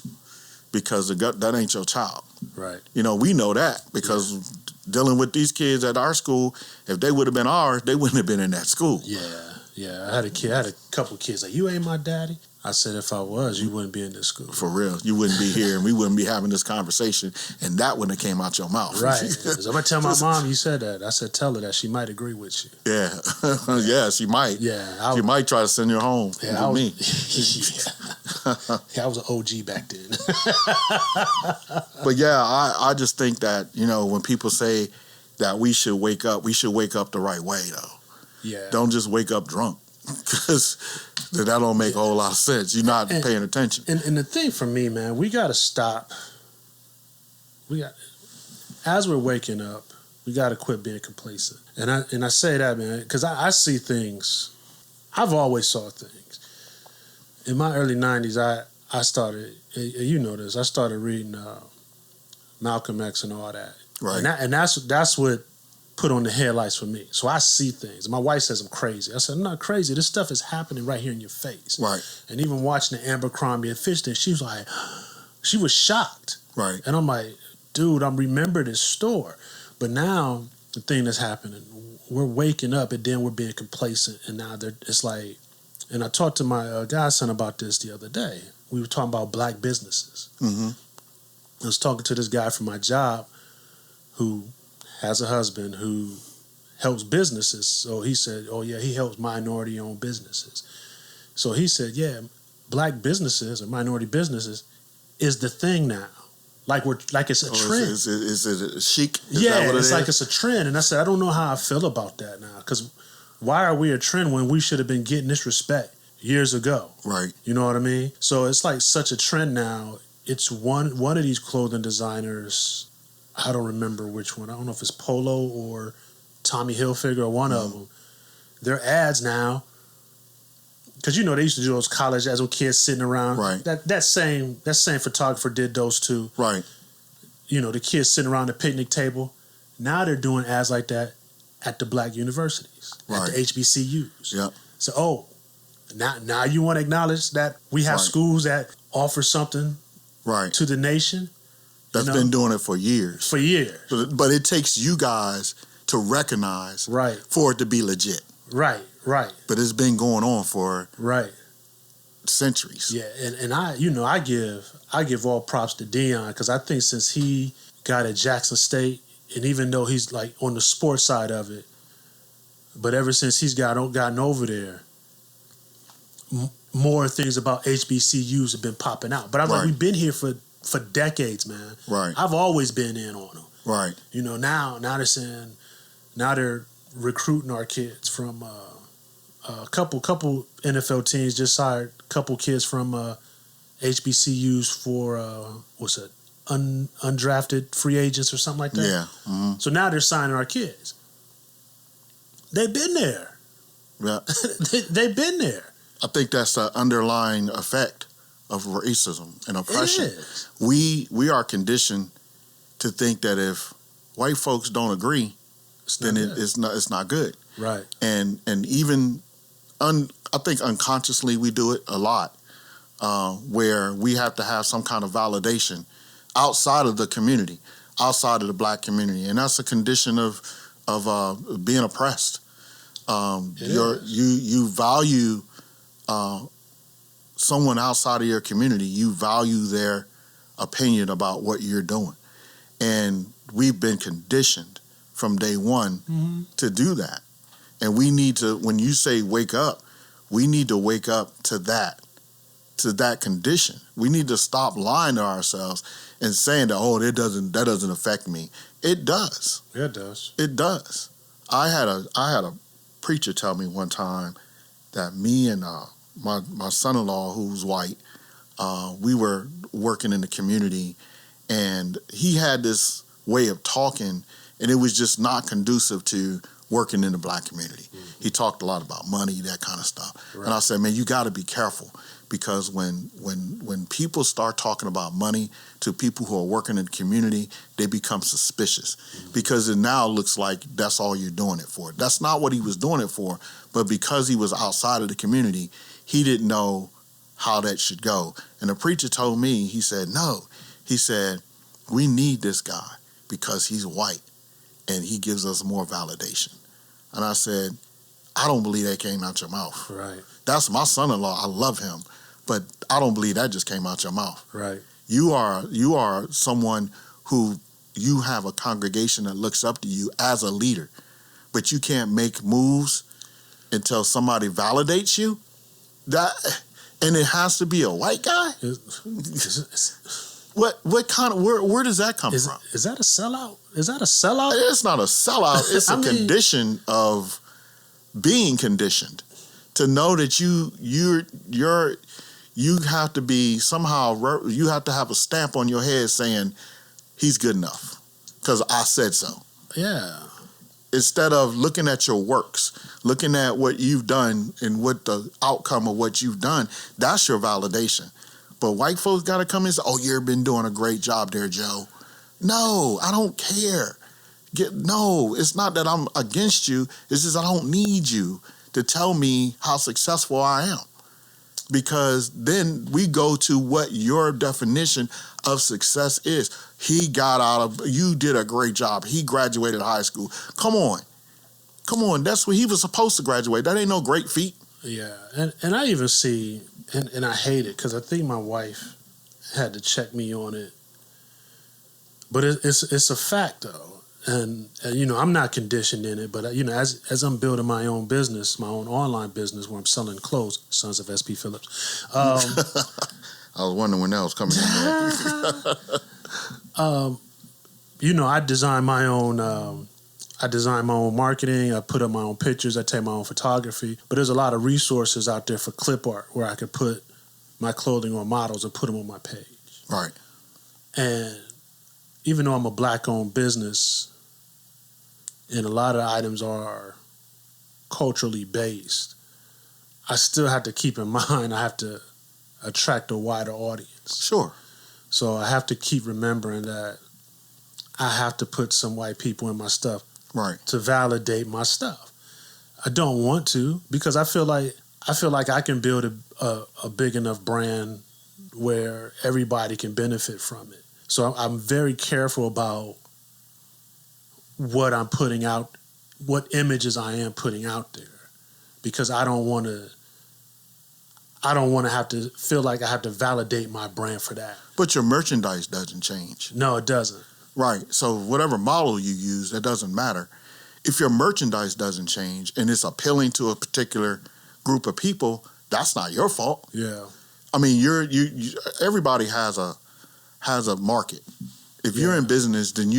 because that ain't your child. Right. We know that because dealing with these kids at our school, if they would have been ours, they wouldn't have been in that school. Yeah. I had a couple kids like, you ain't my daddy. I said, if I was, you wouldn't be in this school. For real. You wouldn't be here, and we wouldn't be having this conversation, and that wouldn't have came out your mouth. Right. I'm going to tell my mom you said that. I said, tell her that she might agree with you. Yeah. Yeah, she might. Yeah. She might try to send you home with me. I was an OG back then. But yeah, I just think that, when people say that we should wake up the right way, though. Yeah. Don't just wake up drunk, because that don't make a whole lot of sense. You're not paying attention. And the thing for me, man, we got to stop. As we're waking up, we got to quit being complacent. And I say that, man, because I see things. I've always saw things. In my early 90s, I started, this, I started reading Malcolm X and all that. Right. And that's what put on the headlights for me. So I see things. My wife says I'm crazy. I said, I'm not crazy. This stuff is happening right here in your face. Right. And even watching the Abercrombie and Fitch thing, she was shocked. Right. And I'm like, dude, I'm remember this store. But now the thing that's happening, we're waking up and then we're being complacent. And now it's like, and I talked to my godson about this the other day. We were talking about black businesses. Mm-hmm. I was talking to this guy from my job who has a husband who helps businesses. So he said, oh, yeah, he helps minority-owned businesses. So he said, yeah, black businesses or minority businesses is the thing now. Like it's a trend. Is it a chic? It's like it's a trend. And I said, I don't know how I feel about that now. Because why are we a trend when we should have been getting this respect years ago? Right. You know what I mean? So it's like such a trend now. It's one of these clothing designers, I don't remember which one. I don't know if it's Polo or Tommy Hilfiger or one of them. Their ads now, because they used to do those college ads with kids sitting around. Right. That same photographer did those too. Right. The kids sitting around the picnic table. Now they're doing ads like that at the black universities, at the HBCUs. Yep. So, now you want to acknowledge that we have schools that offer something to the nation. That's been doing it for years. But it takes you guys to recognize for it to be legit. Right. But it's been going on for centuries. Yeah, and I give all props to Dion, because I think since he got at Jackson State, and even though he's like on the sports side of it, but ever since he's gotten over there, more things about HBCUs have been popping out. But I was like, we've been here for decades, man. Right. I've always been in on them. Right. Now they're saying Now they're recruiting our kids from a couple NFL teams just hired a couple kids from HBCUs for undrafted free agents or something like that. Yeah. Mm-hmm. So now they're signing our kids. They've been there. Yeah. They've been there. I think that's the underlying effect of racism and oppression. It is. We are conditioned to think that if white folks don't agree, then it's not good. Right. And even I think unconsciously we do it a lot, where we have to have some kind of validation outside of the community, outside of the black community, and that's a condition of being oppressed. You value someone outside of your community. You value their opinion about what you're doing, and we've been conditioned from day one to do that. And we need to, when you say wake up, we need to wake up to that condition. We need to stop lying to ourselves and saying that, that doesn't affect me. It does. It does. It does. I had a preacher tell me one time that me and my son-in-law, who's white, we were working in the community, and he had this way of talking, and it was just not conducive to working in the black community. Mm-hmm. He talked a lot about money, that kind of stuff. Right. And I said, man, you got to be careful, because when people start talking about money to people who are working in the community, they become suspicious, because it now looks like that's all you're doing it for. That's not what he was doing it for, but because he was outside of the community, he didn't know how that should go. And the preacher told me, he said, no. He said, we need this guy because he's white and he gives us more validation. And I said, I don't believe that came out your mouth. Right. That's my son-in-law. I love him. But I don't believe that just came out your mouth. Right. You are someone who, you have a congregation that looks up to you as a leader, but you can't make moves until somebody validates you. And it has to be a white guy? What kind of, where does that come from? Is that a sellout? Is that a sellout? It's not a sellout. It's a condition of being conditioned to know that you have to be somehow, you have to have a stamp on your head saying he's good enough because I said so. Yeah. Instead of looking at your works, looking at what you've done and what the outcome of what you've done, that's your validation. But white folks got to come in and say, oh, you've been doing a great job there, Joe. No, I don't care. No, it's not that I'm against you. It's just I don't need you to tell me how successful I am. Because then we go to what your definition of success is. You did a great job. He graduated high school. Come on. That's what he was supposed to graduate. That ain't no great feat. Yeah. And I even see, and I hate it because I think my wife had to check me on it. But it's a fact, though. And I'm not conditioned in it, but, as I'm building my own business, my own online business where I'm selling clothes, Sons of S.P. Phillips. I was wondering when that was coming in there. I design my own marketing. I put up my own pictures. I take my own photography. But there's a lot of resources out there for clip art where I could put my clothing on models and put them on my page. Right. And even though I'm a black-owned business and a lot of the items are culturally based, I still have to keep in mind I have to attract a wider audience. Sure. So I have to keep remembering that I have to put some white people in my stuff, right, to validate my stuff. I don't want to, because I feel like I can build a big enough brand where everybody can benefit from it. So I'm very careful about what I'm putting out, what images I am putting out there, because I don't want to have to feel like I have to validate my brand for that. But your merchandise doesn't change. No, it doesn't. Right. So whatever model you use, that doesn't matter. If your merchandise doesn't change and it's appealing to a particular group of people, that's not your fault. Yeah. I mean, everybody has a market. If you're in business, then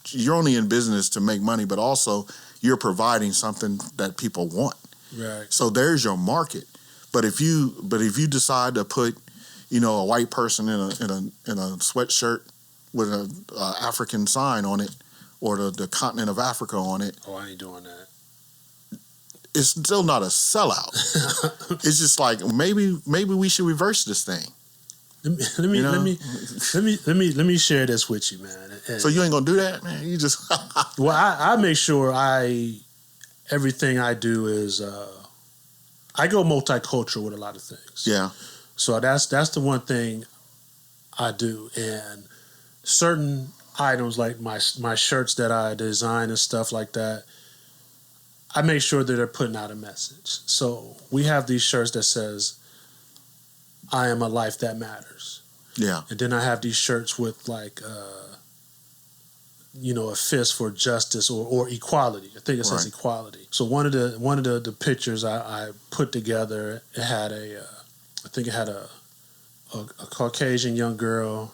you're only in business to make money, but also you're providing something that people want. Right. So there's your market. But if you decide to put, a white person in a sweatshirt with an African sign on it, or the continent of Africa on it, I ain't doing that. It's still not a sellout. It's just like maybe we should reverse this thing. Let me share this with you, man. So you ain't gonna do that, man? You just well, I make sure everything I do is I go multicultural with a lot of things. Yeah. So that's the one thing I do, and certain items like my shirts that I design and stuff like that, I make sure that they're putting out a message. So we have these shirts that says, "I am a life that matters." Yeah. And then I have these shirts with like, a fist for justice or equality. I think it says equality. So one of the pictures I put together, it had a Caucasian young girl,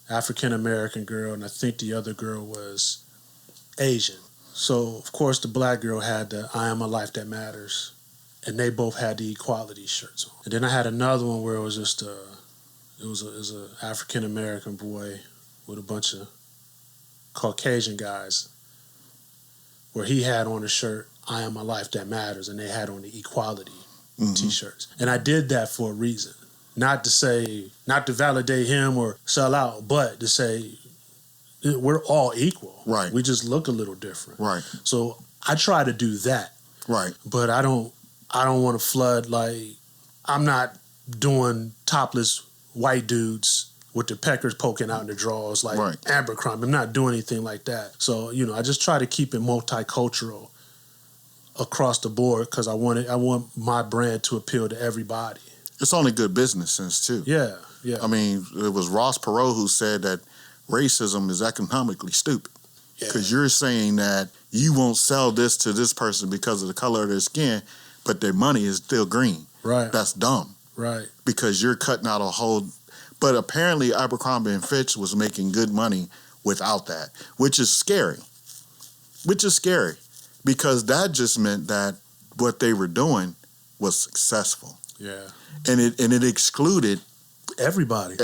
African American girl, and I think the other girl was Asian. So of course the black girl had the "I am a life that matters," and they both had the equality shirts on. And then I had another one where it was just a African American boy with a bunch of Caucasian guys, where he had on a shirt "I am a life that matters," and they had on the equality t-shirts. And I did that for a reason. Not to validate him or sell out, but to say we're all equal. Right. We just look a little different. Right. So I try to do that. Right. But I don't want to flood, like, I'm not doing topless white dudes with their peckers poking out in their drawers like Abercrombie. I'm not doing anything like that. So, I just try to keep it multicultural across the board because I want my brand to appeal to everybody. It's only good business sense too. Yeah, yeah. I mean, it was Ross Perot who said that racism is economically stupid. Because you're saying that you won't sell this to this person because of the color of their skin, but their money is still green. Right. That's dumb. Right. Because you're cutting out a whole... But apparently Abercrombie and Fitch was making good money without that, which is scary. Because that just meant that what they were doing was successful. Yeah. And it excluded everybody.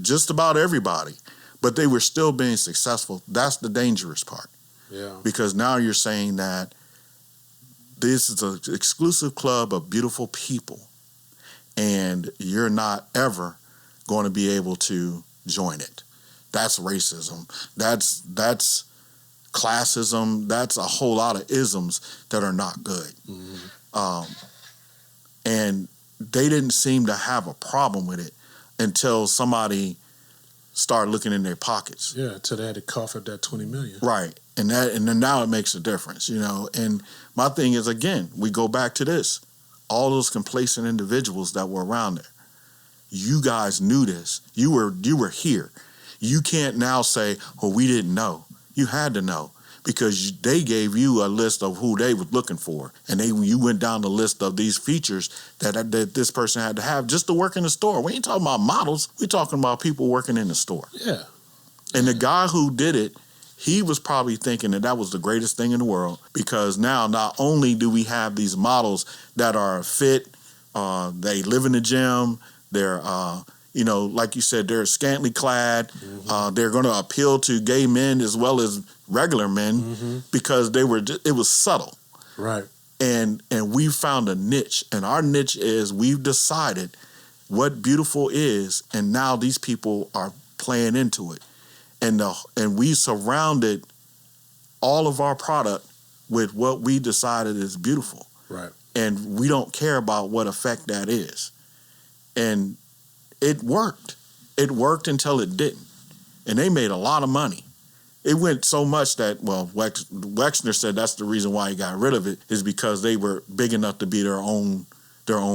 Just about everybody. But they were still being successful. That's the dangerous part. Yeah. Because now you're saying that this is an exclusive club of beautiful people, and you're not ever going to be able to join it. That's racism. That's classism. That's a whole lot of isms that are not good. Mm-hmm. And they didn't seem to have a problem with it until somebody started looking in their pockets. Yeah, until they had to cough up that $20 million. Right. And then now it makes a difference, And my thing is, again, we go back to this. All those complacent individuals that were around there. You guys knew this. You were here. You can't now say, "Oh, we didn't know." You had to know because they gave you a list of who they were looking for, and you went down the list of these features that this person had to have just to work in the store. We ain't talking about models. We're talking about people working in the store. Yeah. And the guy who did it, he was probably thinking that was the greatest thing in the world because now not only do we have these models that are fit, they live in the gym, they're, like you said, they're scantily clad. Mm-hmm. They're going to appeal to gay men as well as regular men because it was subtle. Right. And we found a niche, and our niche is we've decided what beautiful is, and now these people are playing into it. And we surrounded all of our product with what we decided is beautiful. Right. And we don't care about what effect that is. And it worked. It worked until it didn't. And they made a lot of money. It went so much that, Wexner said that's the reason why he got rid of it is because they were big enough to be their own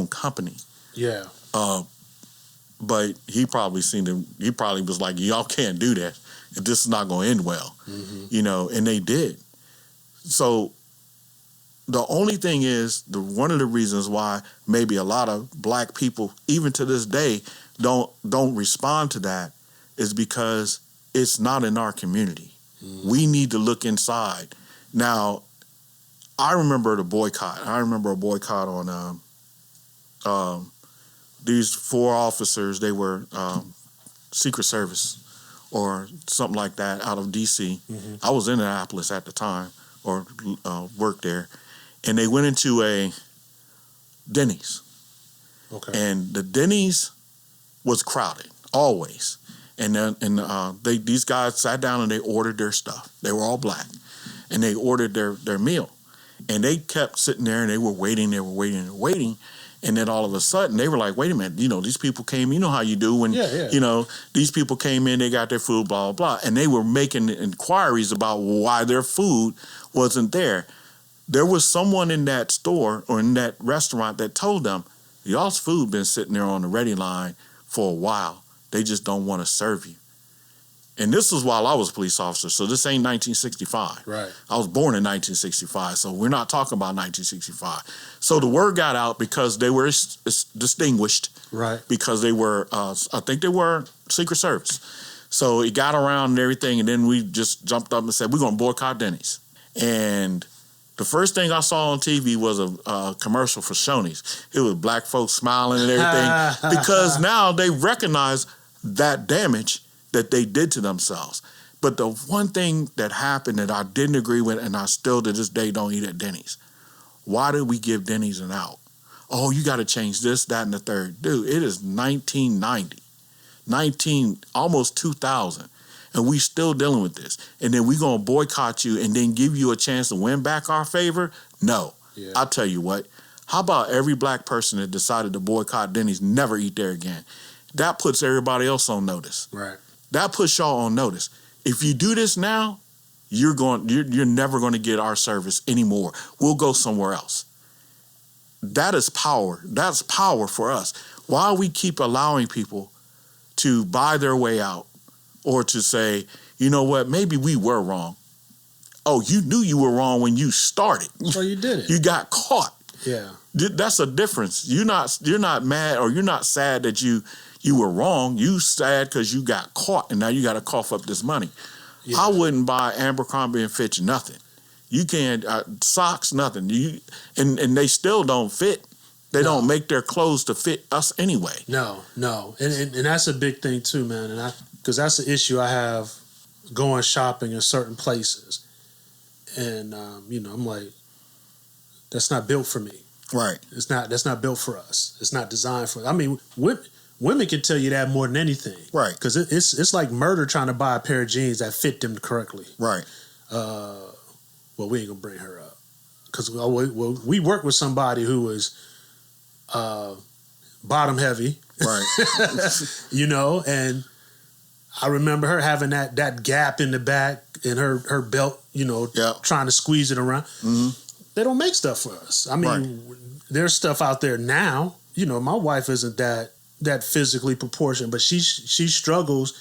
company. Yeah. But he probably was like, y'all can't do that. This is not going to end well. Mm-hmm. And they did. So the only thing is, one of the reasons why maybe a lot of black people, even to this day, don't respond to that is because it's not in our community. We need to look inside. Now, I remember the boycott. I remember a boycott on these 4 officers. They were Secret Service or something like that out of D.C. I was in Annapolis at the time or worked there. And they went into a Denny's. Okay. And the Denny's was crowded, always. And then these guys sat down and they ordered their stuff. They were all black. And they ordered their meal. And they kept sitting there and they were waiting. And then all of a sudden they were like, wait a minute, these people came, you know how you do when, these people came in, they got their food, blah, blah, blah. And they were making inquiries about why their food wasn't there. There was someone in that store or in that restaurant that told them, y'all's food been sitting there on the ready line for a while. They just don't want to serve you. And this was while I was a police officer, so this ain't 1965. Right. I was born in 1965, so we're not talking about 1965. So the word got out because they were distinguished. Right. Because they were, I think they were Secret Service. So it got around and everything, and then we just jumped up and said, we're going to boycott Denny's. And the first thing I saw on TV was a commercial for Shoney's. It was black folks smiling and everything because now they recognize that damage that they did to themselves. But the one thing that happened that I didn't agree with, and I still to this day don't eat at Denny's, why did we give Denny's an out? Oh, you got to change this, that, and the third. Dude, it is 1990, almost 2000, and we still dealing with this. And then we going to boycott you and then give you a chance to win back our favor? No. Yeah. I'll tell you what. How about every black person that decided to boycott Denny's never eat there again? That puts everybody else on notice. Right. That puts y'all on notice. If you do this now, you're never going to get our service anymore. We'll go somewhere else. That is power. That's power for us. Why we keep allowing people to buy their way out or to say, you know what, maybe we were wrong. Oh, you knew you were wrong when you started. So you did it. You got caught. Yeah. That's a difference. You're not mad or you're not sad that you were wrong. You sad because you got caught and now you got to cough up this money. Yeah. I wouldn't buy Abercrombie and Fitch nothing. You can't socks nothing. And they still don't fit. They don't make their clothes to fit us anyway. No, and that's a big thing too, man. And because that's the issue I have going shopping in certain places, and I'm like, that's not built for me. Right. That's not built for us. It's not designed for. I mean, women can tell you that more than anything. Right. Because it's like murder trying to buy a pair of jeans that fit them correctly. Right. Well, we ain't gonna bring her up because we work with somebody who was bottom heavy. Right. And I remember her having that gap in the back in her belt. Trying to squeeze it around. Mm-hmm. They don't make stuff for us. I mean, there's stuff out there now. My wife isn't that physically proportioned, but she struggles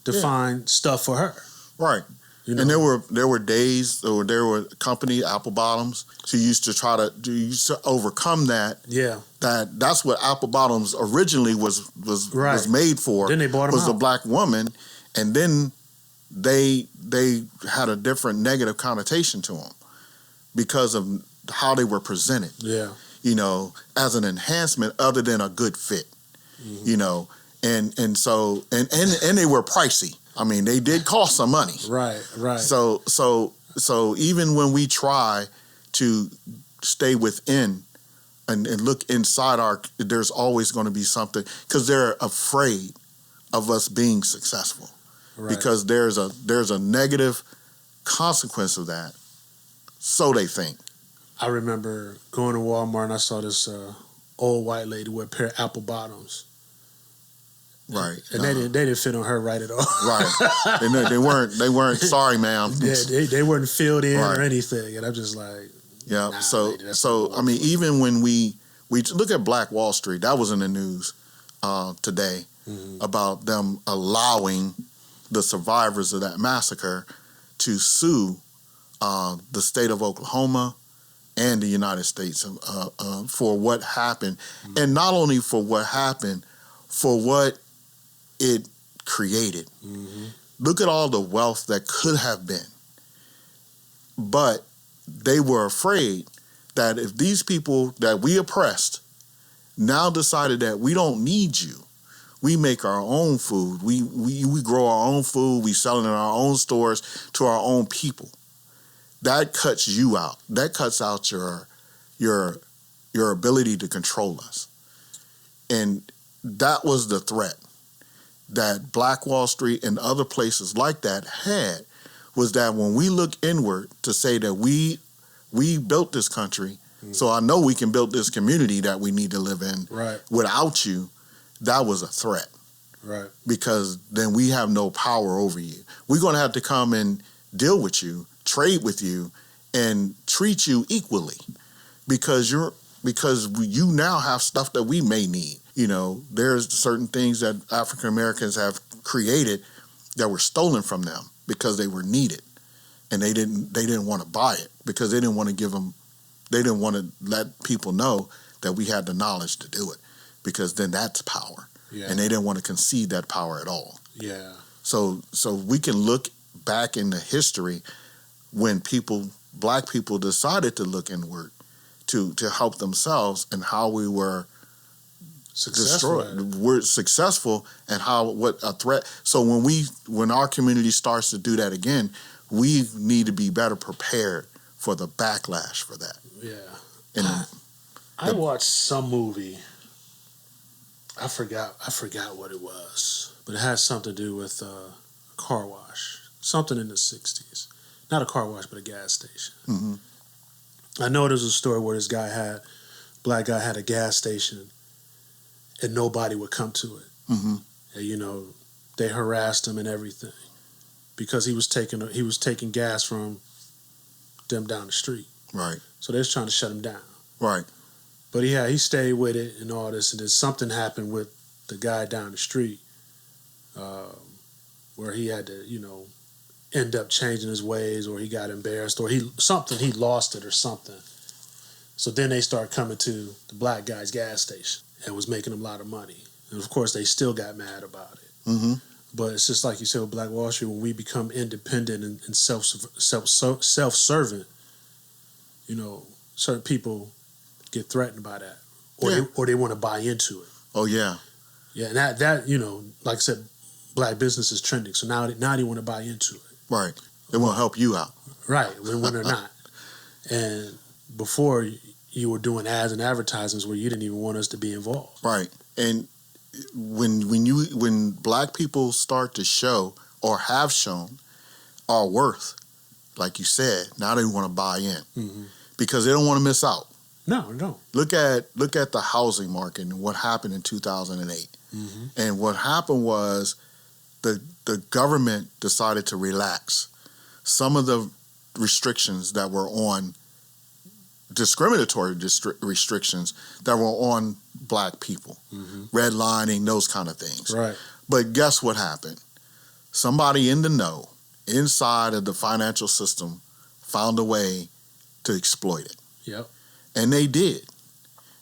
to find stuff for her. Right. And there were days, or there were company apple bottoms. She used to overcome that. Yeah. That's what apple bottoms originally was made for. Then they bought them out. Was a black woman, and then they had a different negative connotation to them because of how they were presented. Yeah. As an enhancement other than a good fit. Mm-hmm. And so they were pricey. I mean, they did cost some money. Right. So even when we try to stay within and look inside there's always going to be something because they're afraid of us being successful. Right. Because there's a negative consequence of that. So they think. I remember going to Walmart and I saw this old white lady with a pair of apple bottoms. Right. And they didn't fit on her right at all. Right. They weren't sorry, ma'am. Yeah, they weren't filled in or anything. And I'm just like, yeah. Nah, so I mean, even when we look at Black Wall Street, that was in the news today about them allowing the survivors of that massacre to sue the state of Oklahoma and the United States for what happened. Mm-hmm. And not only for what happened, for what it created. Mm-hmm. Look at all the wealth that could have been. But they were afraid that if these people that we oppressed now decided that we don't need you, we make our own food, we grow our own food, we sell it in our own stores to our own people. That cuts you out. That cuts out your ability to control us. And that was the threat that Black Wall Street and other places like that had, was that when we look inward to say that we built this country, so I know we can build this community that we need to live in without you, that was a threat. Right. Because then we have no power over you. We're going to have to come and deal with you, trade with you, and treat you equally because you now have stuff that we may need. You know, there's certain things that African Americans have created that were stolen from them because they were needed, and they didn't want to buy it because they didn't want to let people know that we had the knowledge to do it, because then that's power. Yeah. And they didn't want to concede that power at all. Yeah. So we can look back in the history when Black people decided to look inward to help themselves, and how we were destroyed. We're successful, and what a threat. So when our community starts to do that again, we need to be better prepared for the backlash for that. Yeah. And I watched some movie. I forgot what it was, but it had something to do with a car wash. Something in the 60s. Not a car wash, but a gas station. Mm-hmm. I know there's a story where this black guy had a gas station, and nobody would come to it. Mm-hmm. And, they harassed him and everything because he was taking gas from them down the street. Right. So they was trying to shut him down. Right. But he stayed with it and all this, and then something happened with the guy down the street, where he had to, end up changing his ways, or he got embarrassed, or he lost it or something. So then they start coming to the black guy's gas station and was making them a lot of money. And of course, they still got mad about it. Mm-hmm. But it's just like you said with Black Wall Street, when we become independent and self-serving, certain people get threatened by that, or they want to buy into it. Oh yeah, yeah, and that like I said, black business is trending. So now they want to buy into it. Right, they want to help you out. Right, when they're not. And before, you were doing ads and advertisements where you didn't even want us to be involved. Right, and when black people start to show or have shown our worth, like you said, now they want to buy in because they don't want to miss out. No. Look at the housing market and what happened in 2008. And what happened was the government decided to relax some of the restrictions that were on discriminatory restrictions that were on black people, redlining, those kind of things. Right. But guess what happened? Somebody in the know, inside of the financial system, found a way to exploit it. Yep. And they did.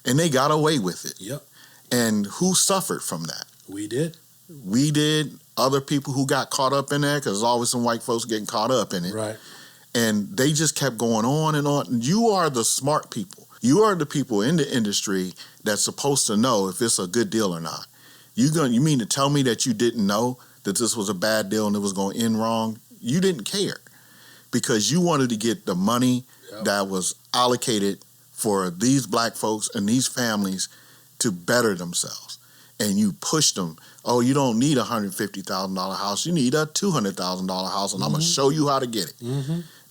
And they got away with it. Yep. And who suffered from that? We did. We did. Other people who got caught up in that, because there's always some white folks getting caught up in it. Right. And they just kept going on and on. You are the smart people. You are the people in the industry that's supposed to know if it's a good deal or not. You mean to tell me that you didn't know that this was a bad deal and it was going to end wrong? You didn't care because you wanted to get the money that was allocated for these black folks and these families to better themselves. And you pushed them. Oh, you don't need a $150,000 house. You need a $200,000 house, and I'm going to show you how to get it.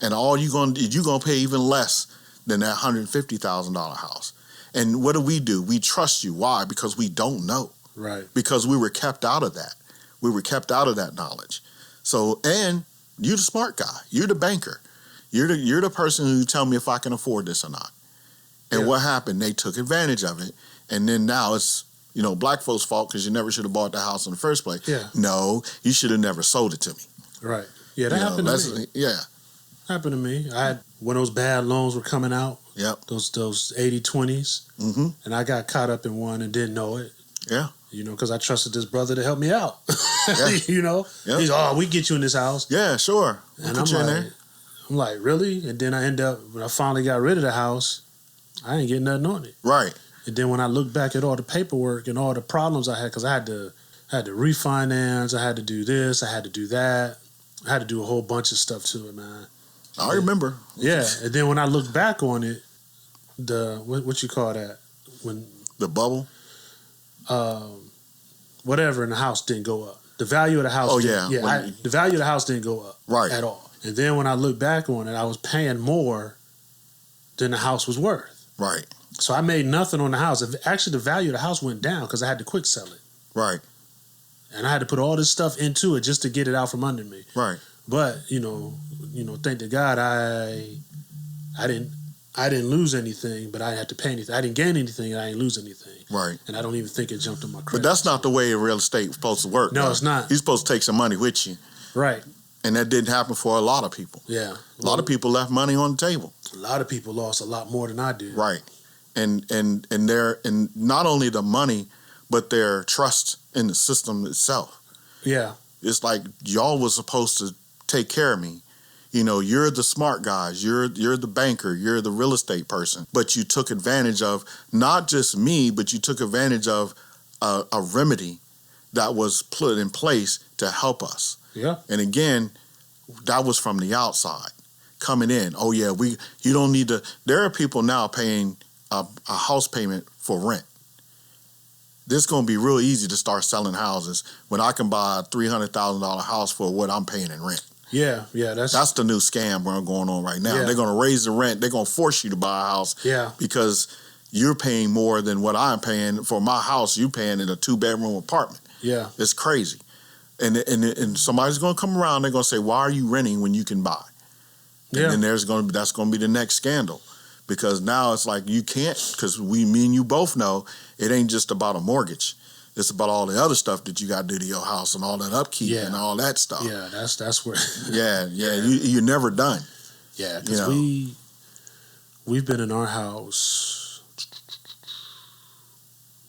And all you're going to pay even less than that $150,000 house. And what do? We trust you. Why? Because we don't know. Right. Because we were kept out of that. We were kept out of that knowledge. So, and you're the smart guy. You're the banker. You're the person who tell me if I can afford this or not. And what happened? They took advantage of it. And then now it's, black folks' fault because you never should have bought the house in the first place. Yeah. No, you should have never sold it to me. Right. Yeah, that happened to me. Yeah. Happened to me. I had, when those bad loans were coming out, Yep. those 80-20s, and I got caught up in one and didn't know it. Yeah. You know, because I trusted this brother to help me out. Yeah. You know, Yep. he's we get you in this house. Yeah, sure. We'll And put you in there. I'm like, really? And then I end up when I finally got rid of the house, I ain't getting nothing on it. Right. And then when I look back at all the paperwork and all the problems I had, because I had to refinance, I had to do this, I had to do that, I had to do a whole bunch of stuff to it, man. I remember. Yeah, and then when I look back on it, what you call that? When The bubble? whatever in the house didn't go up. The value of the house. Oh, didn't- yeah. the value of the house didn't go up Right. at all. And then when I look back on it, I was paying more than the house was worth. Right. So I made nothing on the house. Actually, the value of the house went down because I had to quick sell it, Right. and I had to put all this stuff into it just to get it out from under me. Right. But you know, thank to God, I didn't lose anything, but I had to pay anything. I didn't gain anything, and I didn't lose anything. Right. And I don't even think it jumped on my credit. But that's not the way real estate is supposed to work. No, though. it's not. You're supposed to take some money with you. Right. And that didn't happen for a lot of people. Yeah. A lot of people left money on the table. A lot of people lost a lot more than I did. Right. And not only the money, but their trust in the system itself. Yeah. It's like y'all was supposed to take care of me. You know, you're the smart guys, you're the banker, you're the real estate person. But you took advantage of not just me, but you took advantage of a remedy that was put in place to help us. Yeah. And again, that was from the outside coming in. Oh yeah, you don't need to. There are people now paying a house payment for rent. This is going to be real easy to start selling houses when I can buy a $300,000 house for what I'm paying in rent. Yeah, That's the new scam going on right now. Yeah. They're going to raise the rent. They're going to force you to buy a house. Yeah. Because you're paying more than what I'm paying for my house. You're paying in a 2-bedroom apartment. Yeah. It's crazy. And somebody's going to come around. They're going to say, "Why are you renting when you can buy?" Yeah. And then that's going to be the next scandal, because now it's like you can't, because me and you both know it ain't just about a mortgage. It's about all the other stuff that you got to do to your house and all that upkeep and all that stuff. Yeah, that's where. Yeah. You're never done. Yeah, because we've been in our house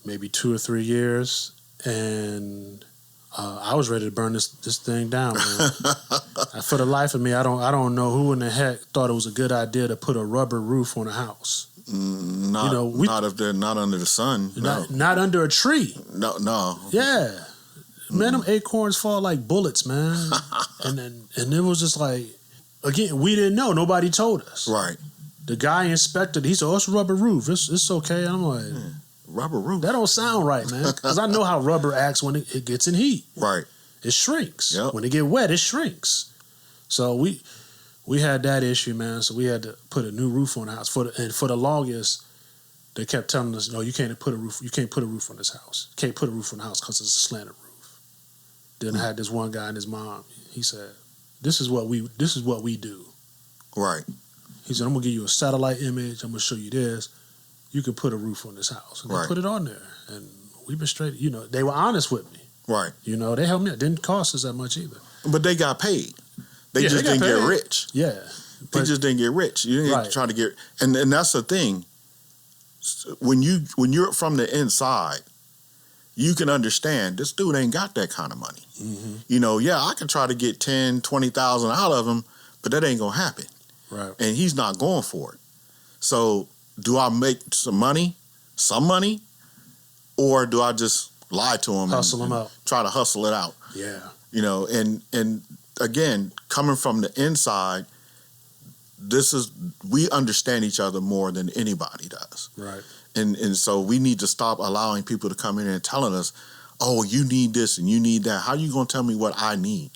maybe 2 or 3 years, and I was ready to burn this thing down, man. For the life of me, I don't know who in the heck thought it was a good idea to put a rubber roof on a house. Not if they're not under the sun. Not under a tree. No. Yeah, man, them acorns fall like bullets, man. and it was just like, again, we didn't know. Nobody told us. Right. The guy inspected. He said, "Oh, it's a rubber roof. It's okay." And I'm like, rubber roof? That don't sound right, man. Because I know how rubber acts when it gets in heat. Right. It shrinks. Yep. When it get wet, it shrinks. So we had that issue, man. So we had to put a new roof on the house. For the longest, they kept telling us, "No, you can't put a roof. You can't put a roof on this house. You can't put a roof on the house because it's a slanted roof." Then I had this one guy and his mom. He said, "This is what we do." Right. He said, "I'm gonna give you a satellite image. I'm gonna show you this. You can put a roof on this house." And they put it on there, and we've been straight. You know, they were honest with me. Right. You know, they helped me. It didn't cost us that much either. But they got paid. They just didn't get rich. Yeah. They just didn't get rich. You didn't try to get, and that's the thing. When you're from the inside, you can understand this dude ain't got that kind of money. Mm-hmm. You know, I can try to get 10, 20,000 out of him, but that ain't gonna happen. Right. And he's not going for it. So do I make some money, or do I just lie to him, hustle him out, try to hustle it out? Yeah. You know, and again, coming from the inside, we understand each other more than anybody does. Right. And so we need to stop allowing people to come in and telling us, "Oh, you need this and you need that." How you gonna tell me what I need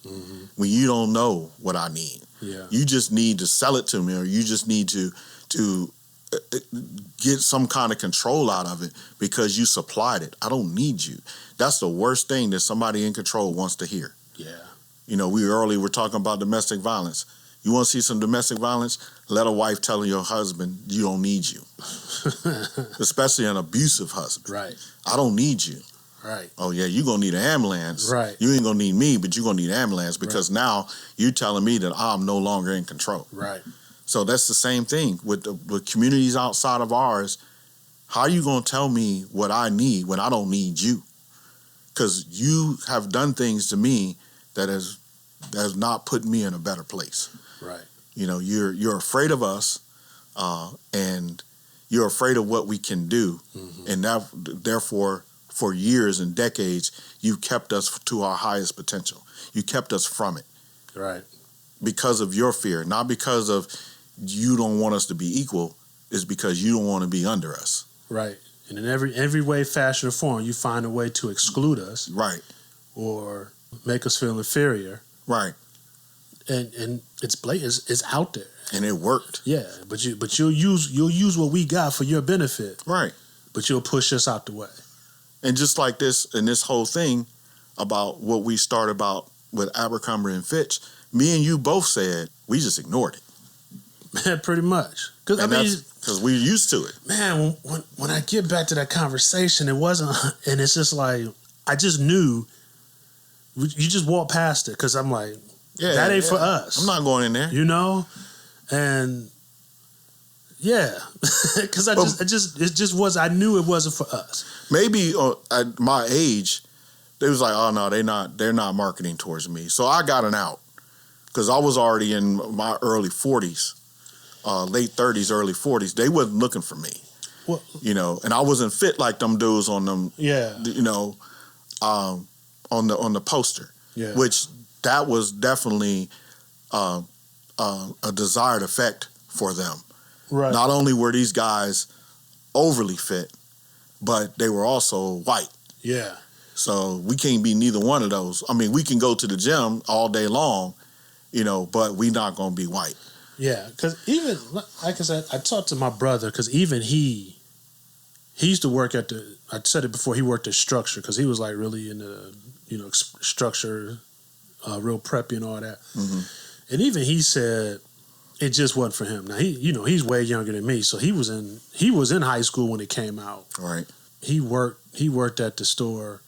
when you don't know what I need? Yeah. You just need to sell it to me, or you just need to get some kind of control out of it because you supplied it. I don't need you. That's the worst thing that somebody in control wants to hear. Yeah. You know, we earlier were talking about domestic violence. You want to see some domestic violence? Let a wife tell your husband, "You don't need you." Especially an abusive husband. Right. "I don't need you." Right. "Oh, yeah, you're going to need an ambulance." Right. "You ain't going to need me, but you're going to need an ambulance because now you're telling me that I'm no longer in control." Right. So that's the same thing with communities outside of ours. How are you going to tell me what I need when I don't need you? because you have done things to me that has not put me in a better place. Right. You know, you're afraid of us, and you're afraid of what we can do, and therefore, for years and decades, you kept us to our highest potential. You kept us from it. Right. Because of your fear, not because of you don't want us to be equal. It's because you don't want to be under us. Right. And in every way, fashion, or form, you find a way to exclude us. Right. Or make us feel inferior. Right. And it's blatant. It's out there. And it worked. Yeah, but you'll use what we got for your benefit. Right. But you'll push us out the way. And just like this, and this whole thing about what we started about with Abercrombie and Fitch, me and you both said we just ignored it. Man, pretty much. Because we're used to it. Man, when I get back to that conversation, it wasn't, and it's just like, I just knew, you just walk past it, because I'm like, that ain't for us. I'm not going in there. You know? And, yeah. Because it just was, I knew it wasn't for us. Maybe at my age, they was like, oh no, they're not marketing towards me. So I got an out. Because I was already in my early 40s. Late 30s, early 40s, they wasn't looking for me. Well, you know, and I wasn't fit like them dudes on them. Yeah. You know, on the poster. Yeah. Which that was definitely a desired effect for them. Right. Not only were these guys overly fit, but they were also white. Yeah. So we can't be neither one of those. I mean, we can go to the gym all day long, you know, but we not gonna be white. Yeah, because even, like I said, I talked to my brother, because even he used to work at I said it before, he worked at Structure, because he was like really into, you know, Structure, real preppy and all that. Mm-hmm. And even he said it just wasn't for him. Now, he's way younger than me, so he was in high school when it came out. Right. He worked at the store,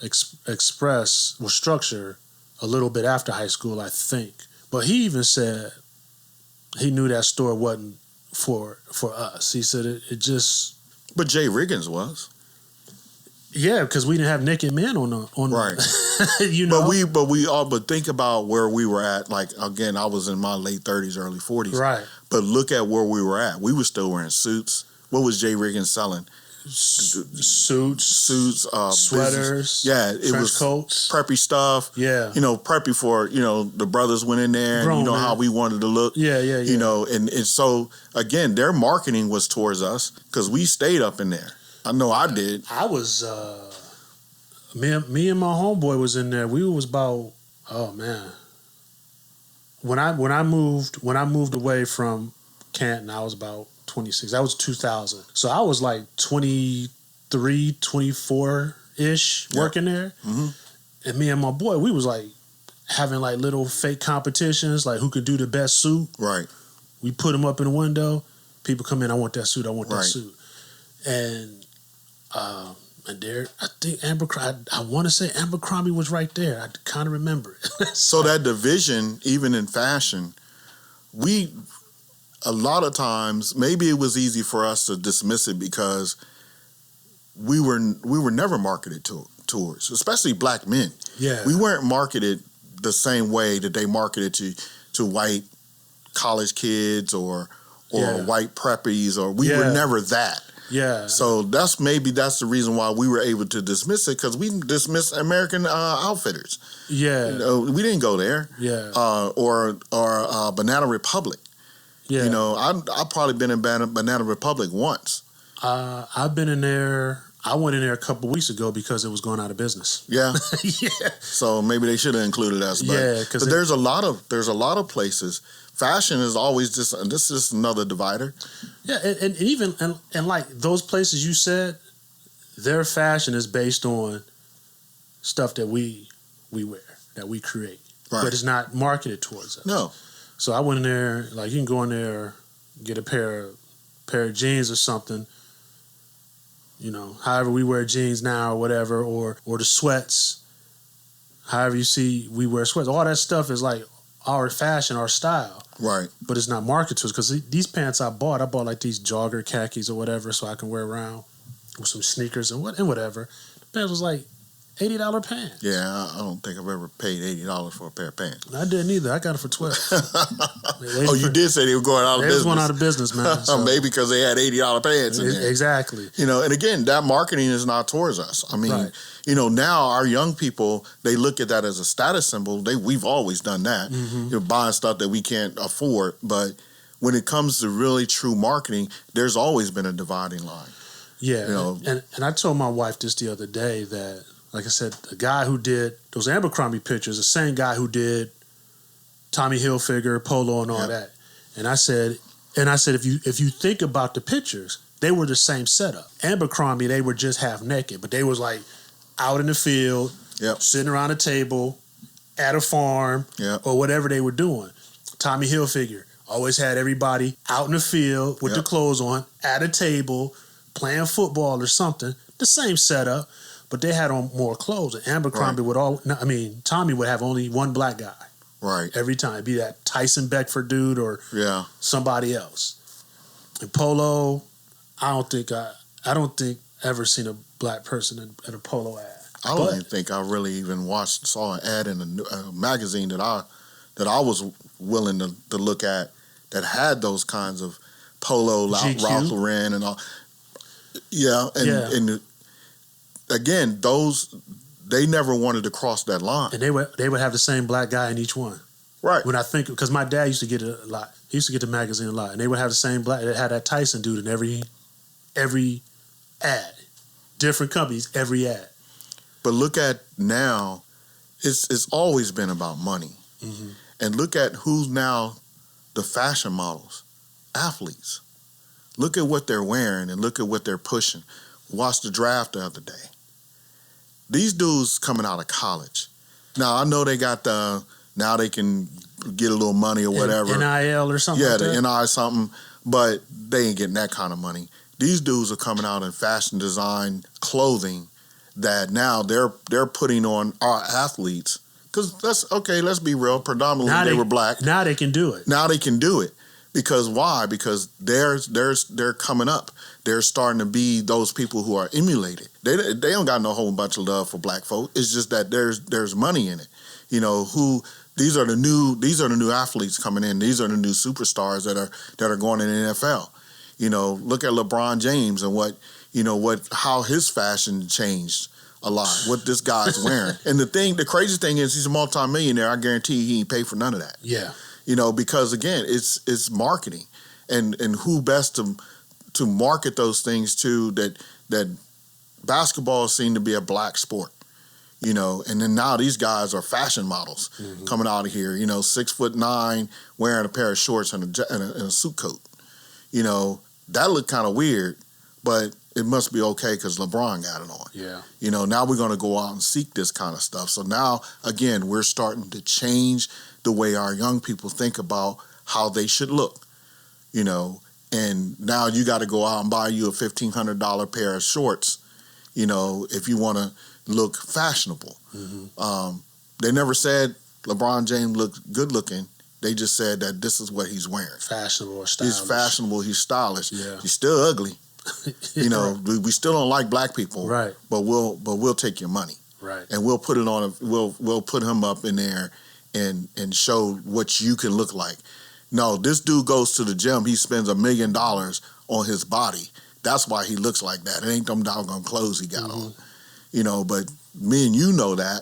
Structure, a little bit after high school, I think. But he even said he knew that store wasn't for us. He said it just. But Jay Riggins was. Yeah, because we didn't have naked men on right. You know. But think about where we were at. Like again, I was in my late 30s, early 40s. Right. But look at where we were at. We were still wearing suits. What was Jay Riggins selling? Suits, sweaters, it was coats, preppy stuff. Yeah, you know, preppy for, you know, the brothers went in there, and you know how we wanted to look. Yeah. You know, and so again, their marketing was towards us because we stayed up in there. I know I did. I was me and my homeboy was in there. We was about when I moved away from Canton, I was about 26. That was 2000. So I was like 23, 24-ish working there. Mm-hmm. And me and my boy, we was like having like little fake competitions, like who could do the best suit. Right. We put them up in the window. People come in, I want that suit, I want that suit. And there, I think I want to say Abercrombie was right there. I kind of remember it. So that division, even in fashion, a lot of times, maybe it was easy for us to dismiss it because we were never marketed towards, especially black men. Yeah, we weren't marketed the same way that they marketed to white college kids or white preppies, or we were never that. Yeah. So that's the reason why we were able to dismiss it, because we dismissed American Outfitters. Yeah. You know, we didn't go there. Yeah. Or Banana Republic. Yeah. You know, I've probably been in Banana Republic once. I've been in there. I went in there a couple weeks ago because it was going out of business. Yeah. Yeah. So maybe they should have included us. But, but there's a lot of places. Fashion is always this is another divider. Yeah, and even like those places you said, their fashion is based on stuff that we wear, that we create. Right. But it's not marketed towards us. No. So I went in there, like you can go in there, get a pair of jeans or something, you know, however we wear jeans now or whatever, or the sweats, however you see we wear sweats. All that stuff is like our fashion, our style. Right. But it's not marketed to us, because these pants I bought like these jogger khakis or whatever so I can wear around with some sneakers and whatever. The pants was like $80 pants. Yeah, I don't think I've ever paid $80 for a pair of pants. I didn't either. I got it for $12. Oh, you did say they were going out of business. They was going out of business, man. So. Maybe because they had $80 pants in there. Exactly. You know, and again, that marketing is not towards us. I mean, you know, now our young people, they look at that as a status symbol. We've always done that. You know, buying stuff that we can't afford. But when it comes to really true marketing, there's always been a dividing line. Yeah. You know, and I told my wife this the other day that, like I said, the guy who did those Abercrombie pictures, the same guy who did Tommy Hilfiger, Polo, and all that. And I said, if you think about the pictures, they were the same setup. Abercrombie, they were just half naked, but they was like out in the field, sitting around a table, at a farm, or whatever they were doing. Tommy Hilfiger always had everybody out in the field with the clothes on, at a table, playing football or something. The same setup. But they had on more clothes. And Abercrombie Tommy would have only one black guy. Right. Every time. It'd be that Tyson Beckford dude or somebody else. And Polo, I don't think ever seen a black person in a Polo ad. I don't even think I really even saw an ad in a magazine that I was willing to look at that had those kinds of Polo, Ralph Lauren and all. Yeah. And again, they never wanted to cross that line. And they would have the same black guy in each one. Right. When I think, because my dad used to get it a lot. He used to get the magazine a lot. And they would have the same black, it had that Tyson dude in every ad. Different companies, every ad. But look at now, it's always been about money. Mm-hmm. And look at who's now the fashion models, athletes. Look at what they're wearing and look at what they're pushing. Watched the draft the other day. These dudes coming out of college. Now, I know they got now they can get a little money or whatever. NIL or something like that? Yeah, the NIL something, but they ain't getting that kind of money. These dudes are coming out in fashion design clothing that now they're putting on our athletes. Because let's be real, predominantly now they were black. Now they can do it. Now they can do it. Because why? Because they're coming up. They're starting to be those people who are emulated. They don't got no whole bunch of love for black folk. It's just that there's money in it. You know, these are the new athletes coming in. These are the new superstars that are going in the NFL. You know, look at LeBron James and how his fashion changed a lot. What this guy's wearing. And the crazy thing is he's a multimillionaire. I guarantee he ain't paid for none of that. Yeah. You know, because again, it's marketing, and who best to market those things to that basketball seemed to be a black sport, you know, and then now these guys are fashion models coming out of here, you know, 6'9", wearing a pair of shorts and a suit coat, you know, that looked kind of weird, but it must be okay because LeBron got it on. Yeah. You know, now we're going to go out and seek this kind of stuff. So now, again, we're starting to change the way our young people think about how they should look, you know, and now you got to go out and buy you a $1,500 pair of shorts, you know, if you want to look fashionable. Mm-hmm. They never said LeBron James looked good looking. They just said that this is what he's wearing. Fashionable or stylish. He's fashionable. He's stylish. Yeah. He's still ugly. You know, we still don't like black people. Right. But we'll take your money. Right. And we'll put it on. We'll put him up in there and show what you can look like. No, this dude goes to the gym. He spends $1 million on his body. That's why he looks like that. It ain't them doggone clothes he got on. You know, but me and you know that.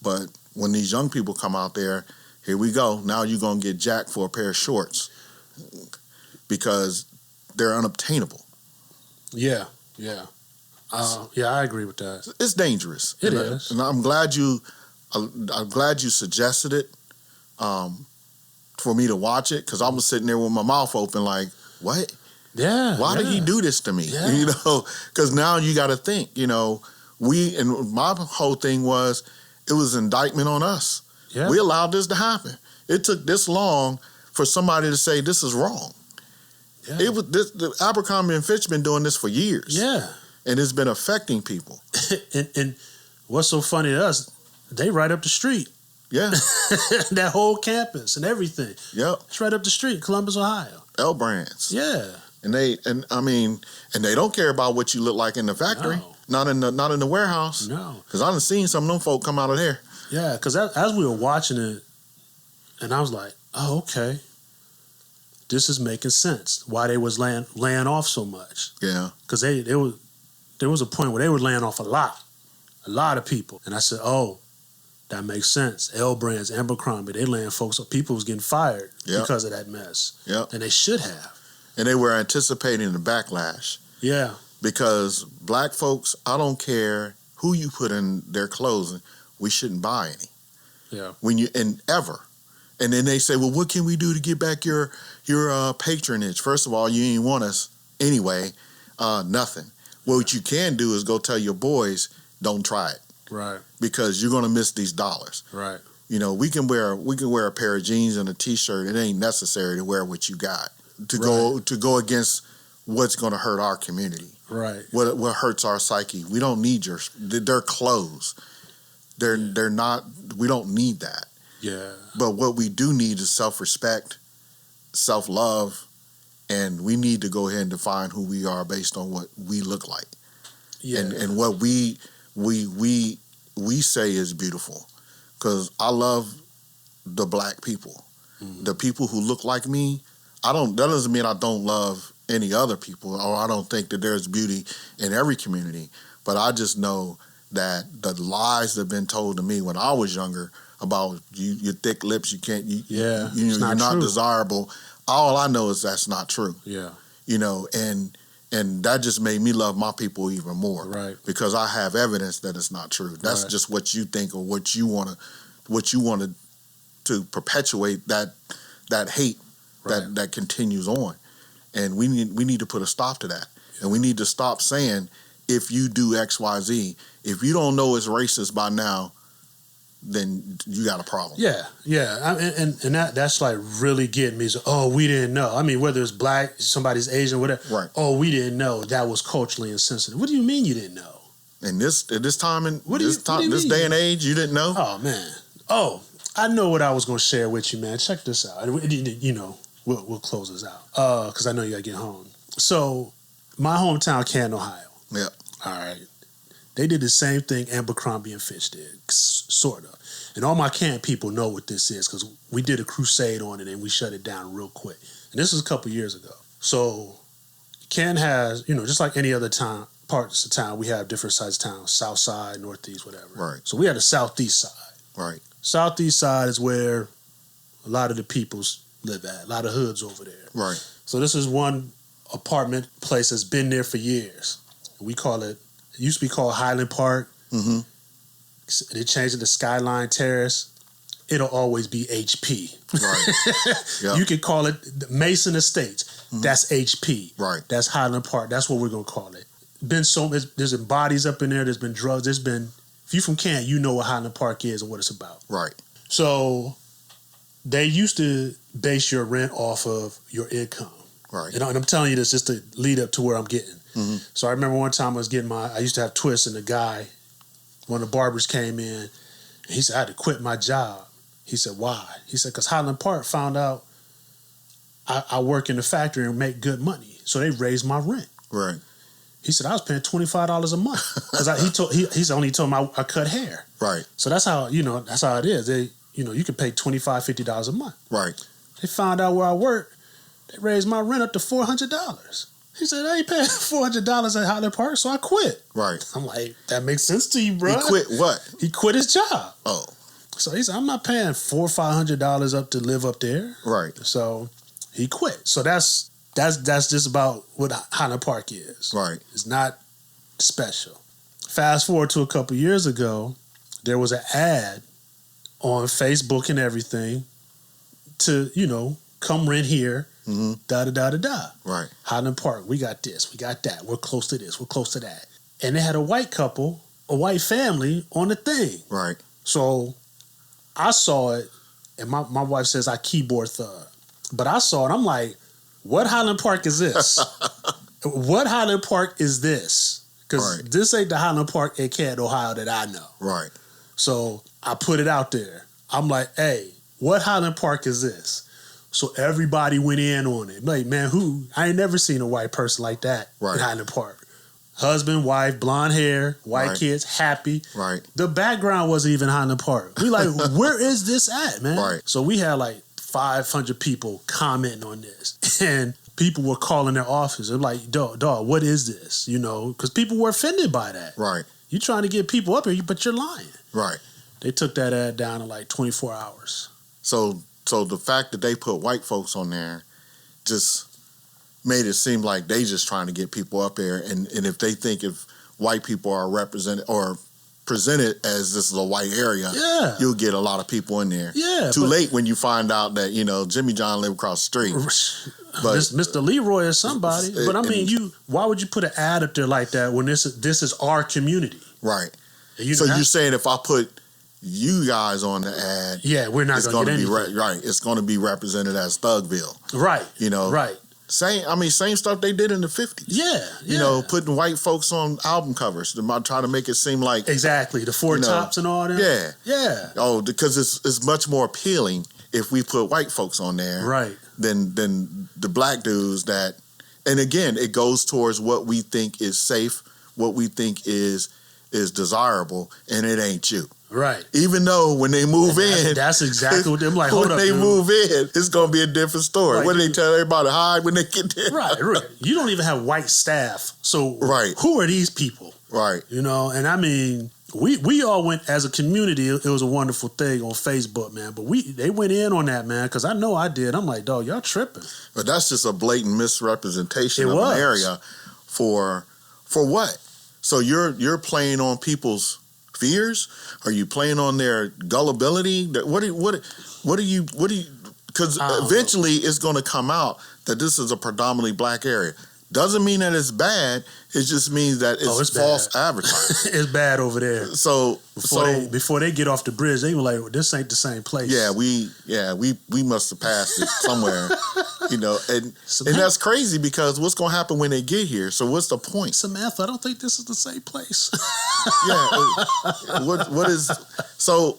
But when these young people come out there, here we go. Now you're going to get jacked for a pair of shorts because they're unobtainable. Yeah, yeah. Yeah, I agree with that. It's dangerous. It is. And I'm glad you suggested it for me to watch it, because I was sitting there with my mouth open like, what? Yeah. Why did he do this to me? Yeah. You know, because now you got to think, you know, and my whole thing was, it was indictment on us. Yeah. We allowed this to happen. It took this long for somebody to say this is wrong. Yeah. The Abercrombie and Fitch been doing this for years. Yeah. And it's been affecting people. and what's so funny to us, they right up the street. Yeah. That whole campus and everything. Yep. It's right up the street, Columbus, Ohio. L Brands. Yeah. And they don't care about what you look like in the factory. No. Not in the warehouse. No. Because I done seen some of them folk come out of there. Yeah, because as we were watching it, and I was like, oh, okay. This is making sense. Why they was laying off so much. Yeah. Because there was a point where they were laying off a lot of people. And I said, oh, that makes sense. L Brands, Abercrombie, they laying folks up. People was getting fired because of that mess. Yep. And they should have. And they were anticipating the backlash. Yeah. Because black folks, I don't care who you put in their clothing, we shouldn't buy any. Yeah. Ever. And then they say, well, what can we do to get back your patronage? First of all, you ain't want us anyway. Nothing. What you can do is go tell your boys, don't try it. Right. Because you're gonna miss these dollars. Right. You know, we can wear a pair of jeans and a t-shirt. It ain't necessary to wear what you got to go against what's gonna hurt our community. Right. What hurts our psyche. We don't need their clothes. They're not. We don't need that. Yeah. But what we do need is self-respect, self-love, and we need to go ahead and define who we are based on what we look like. Yeah. And what we say is beautiful. Because I love the black people. Mm-hmm. The people who look like me. That doesn't mean I don't love any other people, or I don't think that there's beauty in every community. But I just know that the lies that have been told to me when I was younger about your thick lips, you're not desirable. All I know is that's not true. Yeah. You know, and that just made me love my people even more. Right. Because I have evidence that it's not true. That's just what you think or what you want to perpetuate that hate that continues on. And we need to put a stop to that. Yeah. And we need to stop saying, if you do X, Y, Z, if you don't know it's racist by now, then you got a problem. Yeah, yeah. And that's like really getting me. So, oh, we didn't know. I mean, whether it's black, somebody's Asian, whatever. Right. Oh, we didn't know that was culturally insensitive. What do you mean you didn't know? And this time in this day and age, you didn't know? Oh, man. Oh, I know what I was going to share with you, man. Check this out. You know, we'll close this out because I know you got to get home. So, my hometown, Canton, Ohio. Yeah. All right. They did the same thing Abercrombie and Fitch did, sort of. And all my Canton people know what this is because we did a crusade on it and we shut it down real quick. And this was a couple years ago. So Canton has, just like any other parts of town, we have different sides of town, south side, northeast, whatever. Right. So we had the southeast side. Right. Southeast side is where a lot of the peoples live at, a lot of hoods over there. Right. So this is one apartment place that's been there for years. We call it used to be called Highland Park. Mm-hmm. They changed it to Skyline Terrace. It'll always be HP. Right. Yep. You could call it Mason Estates. Mm-hmm. That's HP. Right. That's Highland Park. That's what we're going to call it. There's been bodies up in there. There's been drugs. If you're from Canton, you know what Highland Park is and what it's about. Right. So they used to base your rent off of your income. Right. And I'm telling you this just to lead up to where I'm getting. Mm-hmm. So I remember one time I used to have twists, and the guy, one of the barbers came in, and he said, I had to quit my job. He said, why? He said, because Highland Park found out I work in the factory and make good money. So they raised my rent. Right. He said, I was paying $25 a month. Because he told me I cut hair. Right. So that's how, that's how it is. They, you can pay $25, $50 a month. Right. They found out where I work. They raised my rent up to $400. He said, I ain't paying $400 at Highland Park, so I quit. Right. I'm like, that makes sense to you, bro. He quit what? He quit his job. Oh. So he said, I'm not paying $400 or $500 up to live up there. Right. So he quit. So that's just about what Highland Park is. Right. It's not special. Fast forward to a couple years ago, there was an ad on Facebook and everything to, come rent here. Mm-hmm. Da-da-da-da-da. Right. Highland Park, we got this, we got that. We're close to this, we're close to that. And they had a white couple, a white family on the thing. Right. So I saw it, and my wife says I keyboard thug. But I saw it, I'm like, what Highland Park is this? What Highland Park is this? Because this ain't the Highland Park in Canton, Ohio that I know. Right. So I put it out there. I'm like, hey, what Highland Park is this? So everybody went in on it. Like, man, I ain't never seen a white person like that in Highland Park. husband, wife, blonde hair, white kids, happy. Right. The background wasn't even Highland Park. We like, where is this at, man? Right. So we had like 500 people commenting on this, and people were calling their office. They're like, dog, what is this? You know, because people were offended by that. Right. You trying to get people up here, but you're lying. Right. They took that ad down in like 24 hours. So the fact that they put white folks on there just made it seem like they just trying to get people up there. And if they think if white people are represented or presented as this is a white area, you'll get a lot of people in there. Yeah. Too late when you find out that, you know, Jimmy John lived across the street. But Mr. Leroy is somebody. But I mean, why would you put an ad up there like that when this is our community? Right. So you're saying if I put you guys on the ad, we're not going to get anything. Right. It's going to be represented as Thugville. Right. You know. Right. Same stuff they did in the 50s. Yeah. You know, putting white folks on album covers to try to make it seem like exactly the Four Tops and all that. Yeah. Yeah. Oh, because it's much more appealing if we put white folks on there, right, than the black dudes that. And again, it goes towards what we think is safe, what we think is desirable, and it ain't you. Right. Even though when they move in, that's exactly what they're like. Hold when up, they dude. move in, it's gonna be a different story. Right. What do they tell everybody to hide when they get there? Right. You don't even have white staff, so right. Who are these people? Right. You know, and I mean, we all went as a community. It was a wonderful thing on Facebook, man. But they went in on that, man, because I know I did. I'm like, dog, y'all tripping. But that's just a blatant misrepresentation of was. an area for what? So you're playing on people's fears? Are you playing on their gullibility? What do you? Because eventually it's going to come out that this is a predominantly black area. Doesn't mean that it's bad. It just means that it's false advertising. It's bad over there. So before they get off the bridge, they were like, well, "This ain't the same place." Yeah, we must have passed it somewhere, you know, and that's crazy because what's going to happen when they get here? So what's the point? Samantha, I don't think this is the same place. Yeah, what is so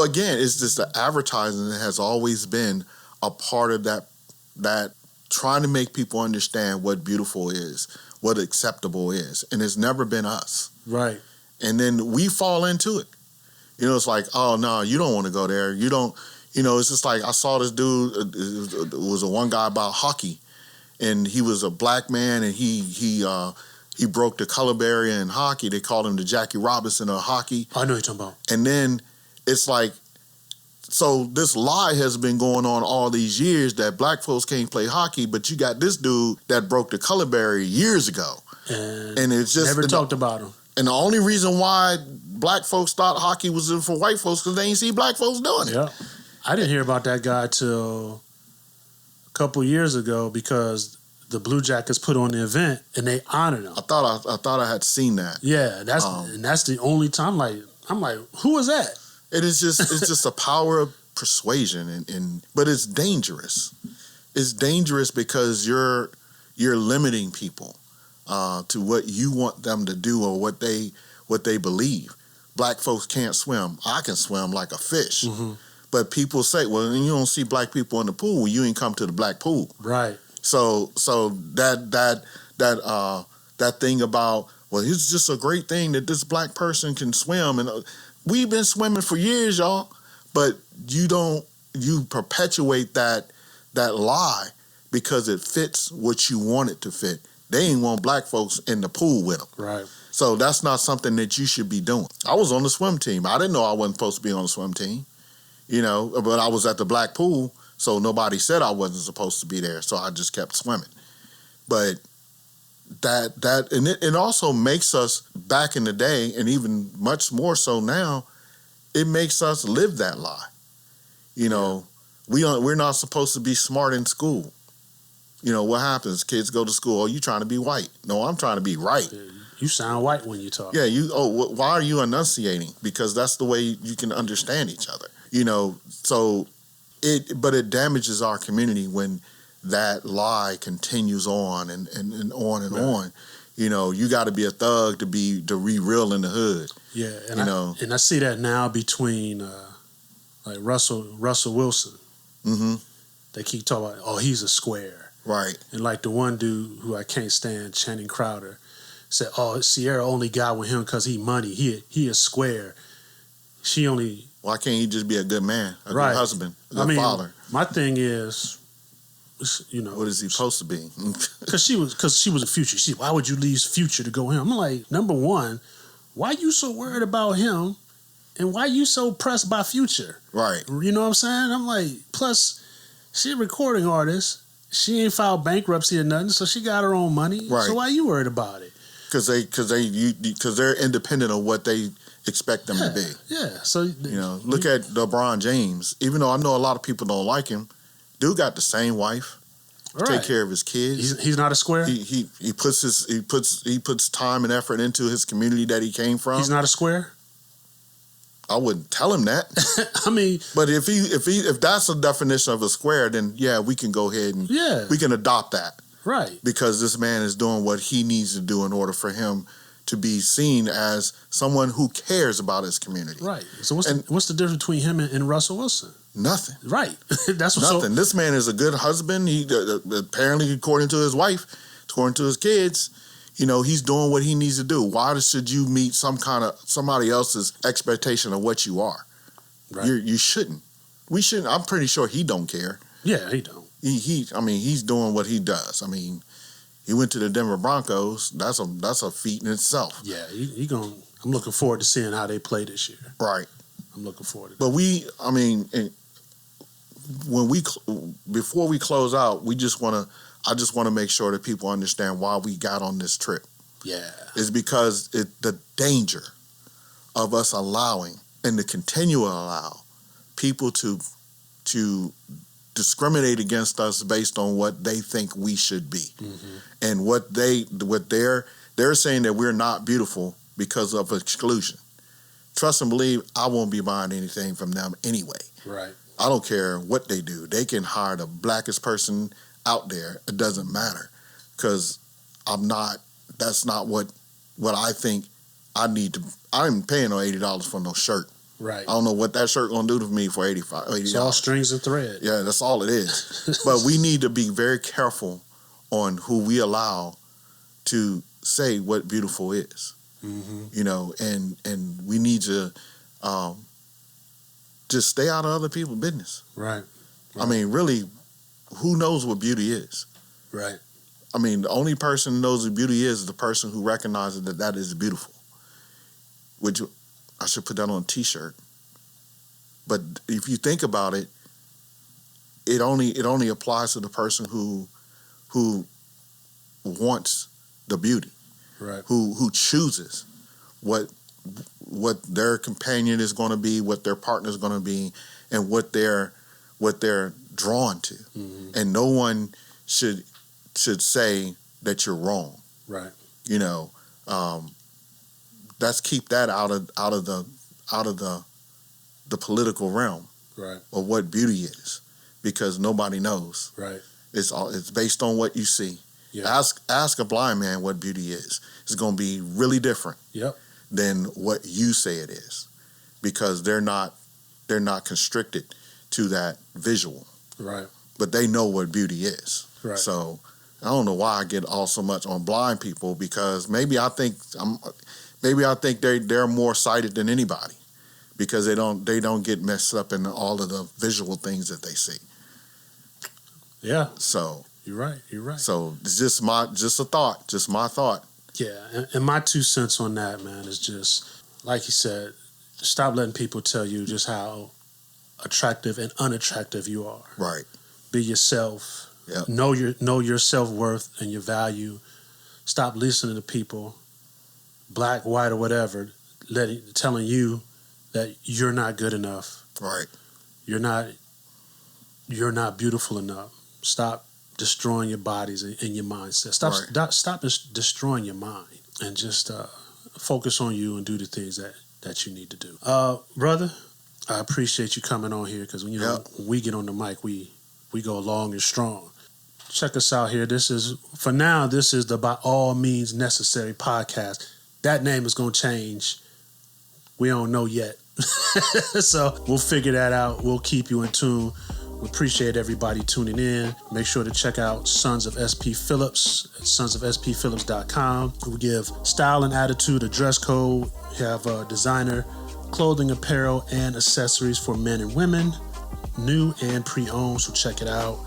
again? It's just the advertising that has always been a part of that trying to make people understand what beautiful is, what acceptable is, and it's never been us. Right. And then we fall into it. You know, it's like, oh no, you don't want to go there. You don't. You know, it's just like I saw this dude. It was a one guy about hockey, and he was a black man, and he broke the color barrier in hockey. They called him the Jackie Robinson of hockey. I know what you're talking about. And then it's like, so this lie has been going on all these years that black folks can't play hockey, but you got this dude that broke the color barrier years ago, and it's just never talked about him. And the only reason why black folks thought hockey was in for white folks because they ain't see black folks doing it. Yeah, I didn't hear about that guy till a couple years ago because the Blue Jackets put on the event and they honored him. I thought I had seen that. Yeah, that's the only time. I'm like, who was that? It's just a power of persuasion, but it's dangerous. It's dangerous because you're limiting people to what you want them to do or what they believe. Black folks can't swim. I can swim like a fish, but people say, "Well, you don't see black people in the pool. You ain't come to the black pool." Right. So that thing about, well, it's just a great thing that this black person can swim, and we've been swimming for years, y'all. But you perpetuate that lie because it fits what you want it to fit. They ain't want black folks in the pool with them. Right. So that's not something that you should be doing. I was on the swim team. I didn't know I wasn't supposed to be on the swim team, you know, but I was at the black pool, so nobody said I wasn't supposed to be there. So I just kept swimming. But and it also makes us, back in the day, and even much more so now, it makes us live that lie. You know, we're not supposed to be smart in school. You know, what happens? Kids go to school, oh, you trying to be white. No, I'm trying to be right. You sound white when you talk. Yeah, why are you enunciating? Because that's the way you can understand each other. You know, so but it damages our community when that lie continues on and on and on. You know, you got to be a thug to be real in the hood. Yeah, and I see that now between like Russell Wilson. Mm-hmm. They keep talking about, oh, he's a square. Right. And like the one dude who I can't stand, Channing Crowder, said, "Oh, Sierra only got with him because he money. He is square. She only." Why can't he just be a good man, a good husband, a good father? My thing is, what is he supposed to be? Because she was a Future. She, why would you leave Future to go him? I'm like, number one, why you so worried about him, and why you so pressed by Future? Right. You know what I'm saying? I'm like, plus, she a recording artist. She ain't filed bankruptcy or nothing, so she got her own money. Right. So why you worried about it? Because they're independent of what they expect them to be. Yeah. So look at LeBron James. Even though I know a lot of people don't like him, dude got the same wife. Take care of his kids. He's not a square. He puts time and effort into his community that he came from. He's not a square. I wouldn't tell him that. I mean, but if that's the definition of a square, then yeah, we can go ahead and we can adopt that. Right. Because this man is doing what he needs to do in order for him to be seen as someone who cares about his community. Right. So what's the difference between him and Russell Wilson? Nothing. Right. That's what. Nothing. This man is a good husband. He apparently, according to his wife, according to his kids, he's doing what he needs to do. Why should you meet somebody else's expectation of what you are? Right. You shouldn't. We shouldn't. I'm pretty sure he don't care. Yeah, he don't. He's doing what he does. I mean, he went to the Denver Broncos. That's a feat in itself. Yeah, I'm looking forward to seeing how they play this year. Right. I'm looking forward to that. But before we close out, I just want to make sure that people understand why we got on this trip. Yeah. It's because the danger of us allowing and to continue to allow people to discriminate against us based on what they think we should be. Mm-hmm. And what they're saying that we're not beautiful because of exclusion. Trust and believe, I won't be buying anything from them anyway. Right. I don't care what they do. They can hire the blackest person out there. It doesn't matter, because that's not what I think I need to. I'm paying no $80 for no shirt. Right. I don't know what that shirt gonna do to me for $80. It's all strings and thread. Yeah, that's all it is. But we need to be very careful on who we allow to say what beautiful is. Mm-hmm. And we need to just stay out of other people's business. Right. I mean, really, who knows what beauty is? Right. I mean, the only person who knows what beauty is the person who recognizes that is beautiful. Which I should put that on a T-shirt. But if you think about it, it only applies to the person who wants the beauty. Right. Who chooses what their companion is going to be, what their partner is going to be, and what they're drawn to. Mm-hmm. And no one should say that you're wrong. Right. Let's keep that out of the political realm. Right. Of what beauty is, because nobody knows. Right. It's based on what you see. Yeah. Ask a blind man what beauty is. It's going to be really different. Yep. Than what you say it is, because they're not constricted to that visual. Right. But they know what beauty is. Right. So I don't know why I get all so much on blind people, because maybe I think they're more sighted than anybody, because they don't get messed up in all of the visual things that they see. Yeah. So you're right. So it's just my thought. Yeah, and my 2 cents on that, man, is just, like you said, stop letting people tell you just how attractive and unattractive you are. Right. Be yourself. Yep. Know your self-worth and your value. Stop listening to people, black, white, or whatever, telling you that you're not good enough. Right. You're not beautiful enough. Stop destroying your bodies and your mindset. Stop destroying your mind, and just focus on you and do the things that you need to do. Brother, I appreciate you coming on here, because when we get on the mic, we go long and strong. Check us out here. This is the By All Means Necessary podcast. That name is going to change. We don't know yet. So we'll figure that out. We'll keep you in tune. We appreciate everybody tuning in. Make sure to check out Sons of SP Phillips at sonsofspphillips.com. We give style and attitude a dress code. We have designer clothing, apparel, and accessories for men and women, new and pre-owned, so check it out.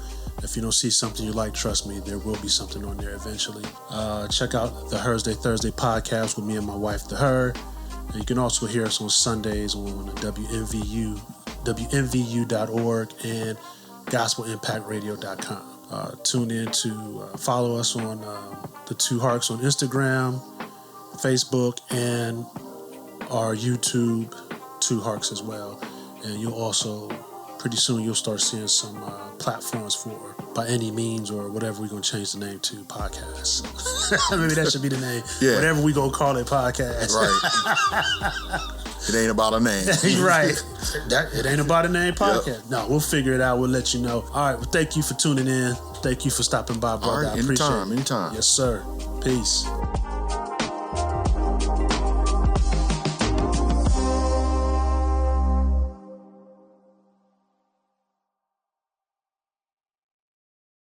If you don't see something you like, trust me, there will be something on there eventually. Check out the Thursday podcast with me and my wife, The Her. And you can also hear us on Sundays on WMVU.org and gospelimpactradio.com. Tune in to follow us on the Two Harks on Instagram, Facebook, and our YouTube, Two Harks as well. And you'll also, pretty soon, you'll start seeing some platforms for By Any Means or whatever we're going to change the name to, podcast. Maybe that should be the name. Yeah. Whatever we going to call it, podcast. Right. It ain't about a name. Right. It ain't about a name, podcast. Yep. No, we'll figure it out. We'll let you know. All right. Well, thank you for tuning in. Thank you for stopping by, brother. All right. I appreciate it. Anytime. Yes, sir. Peace.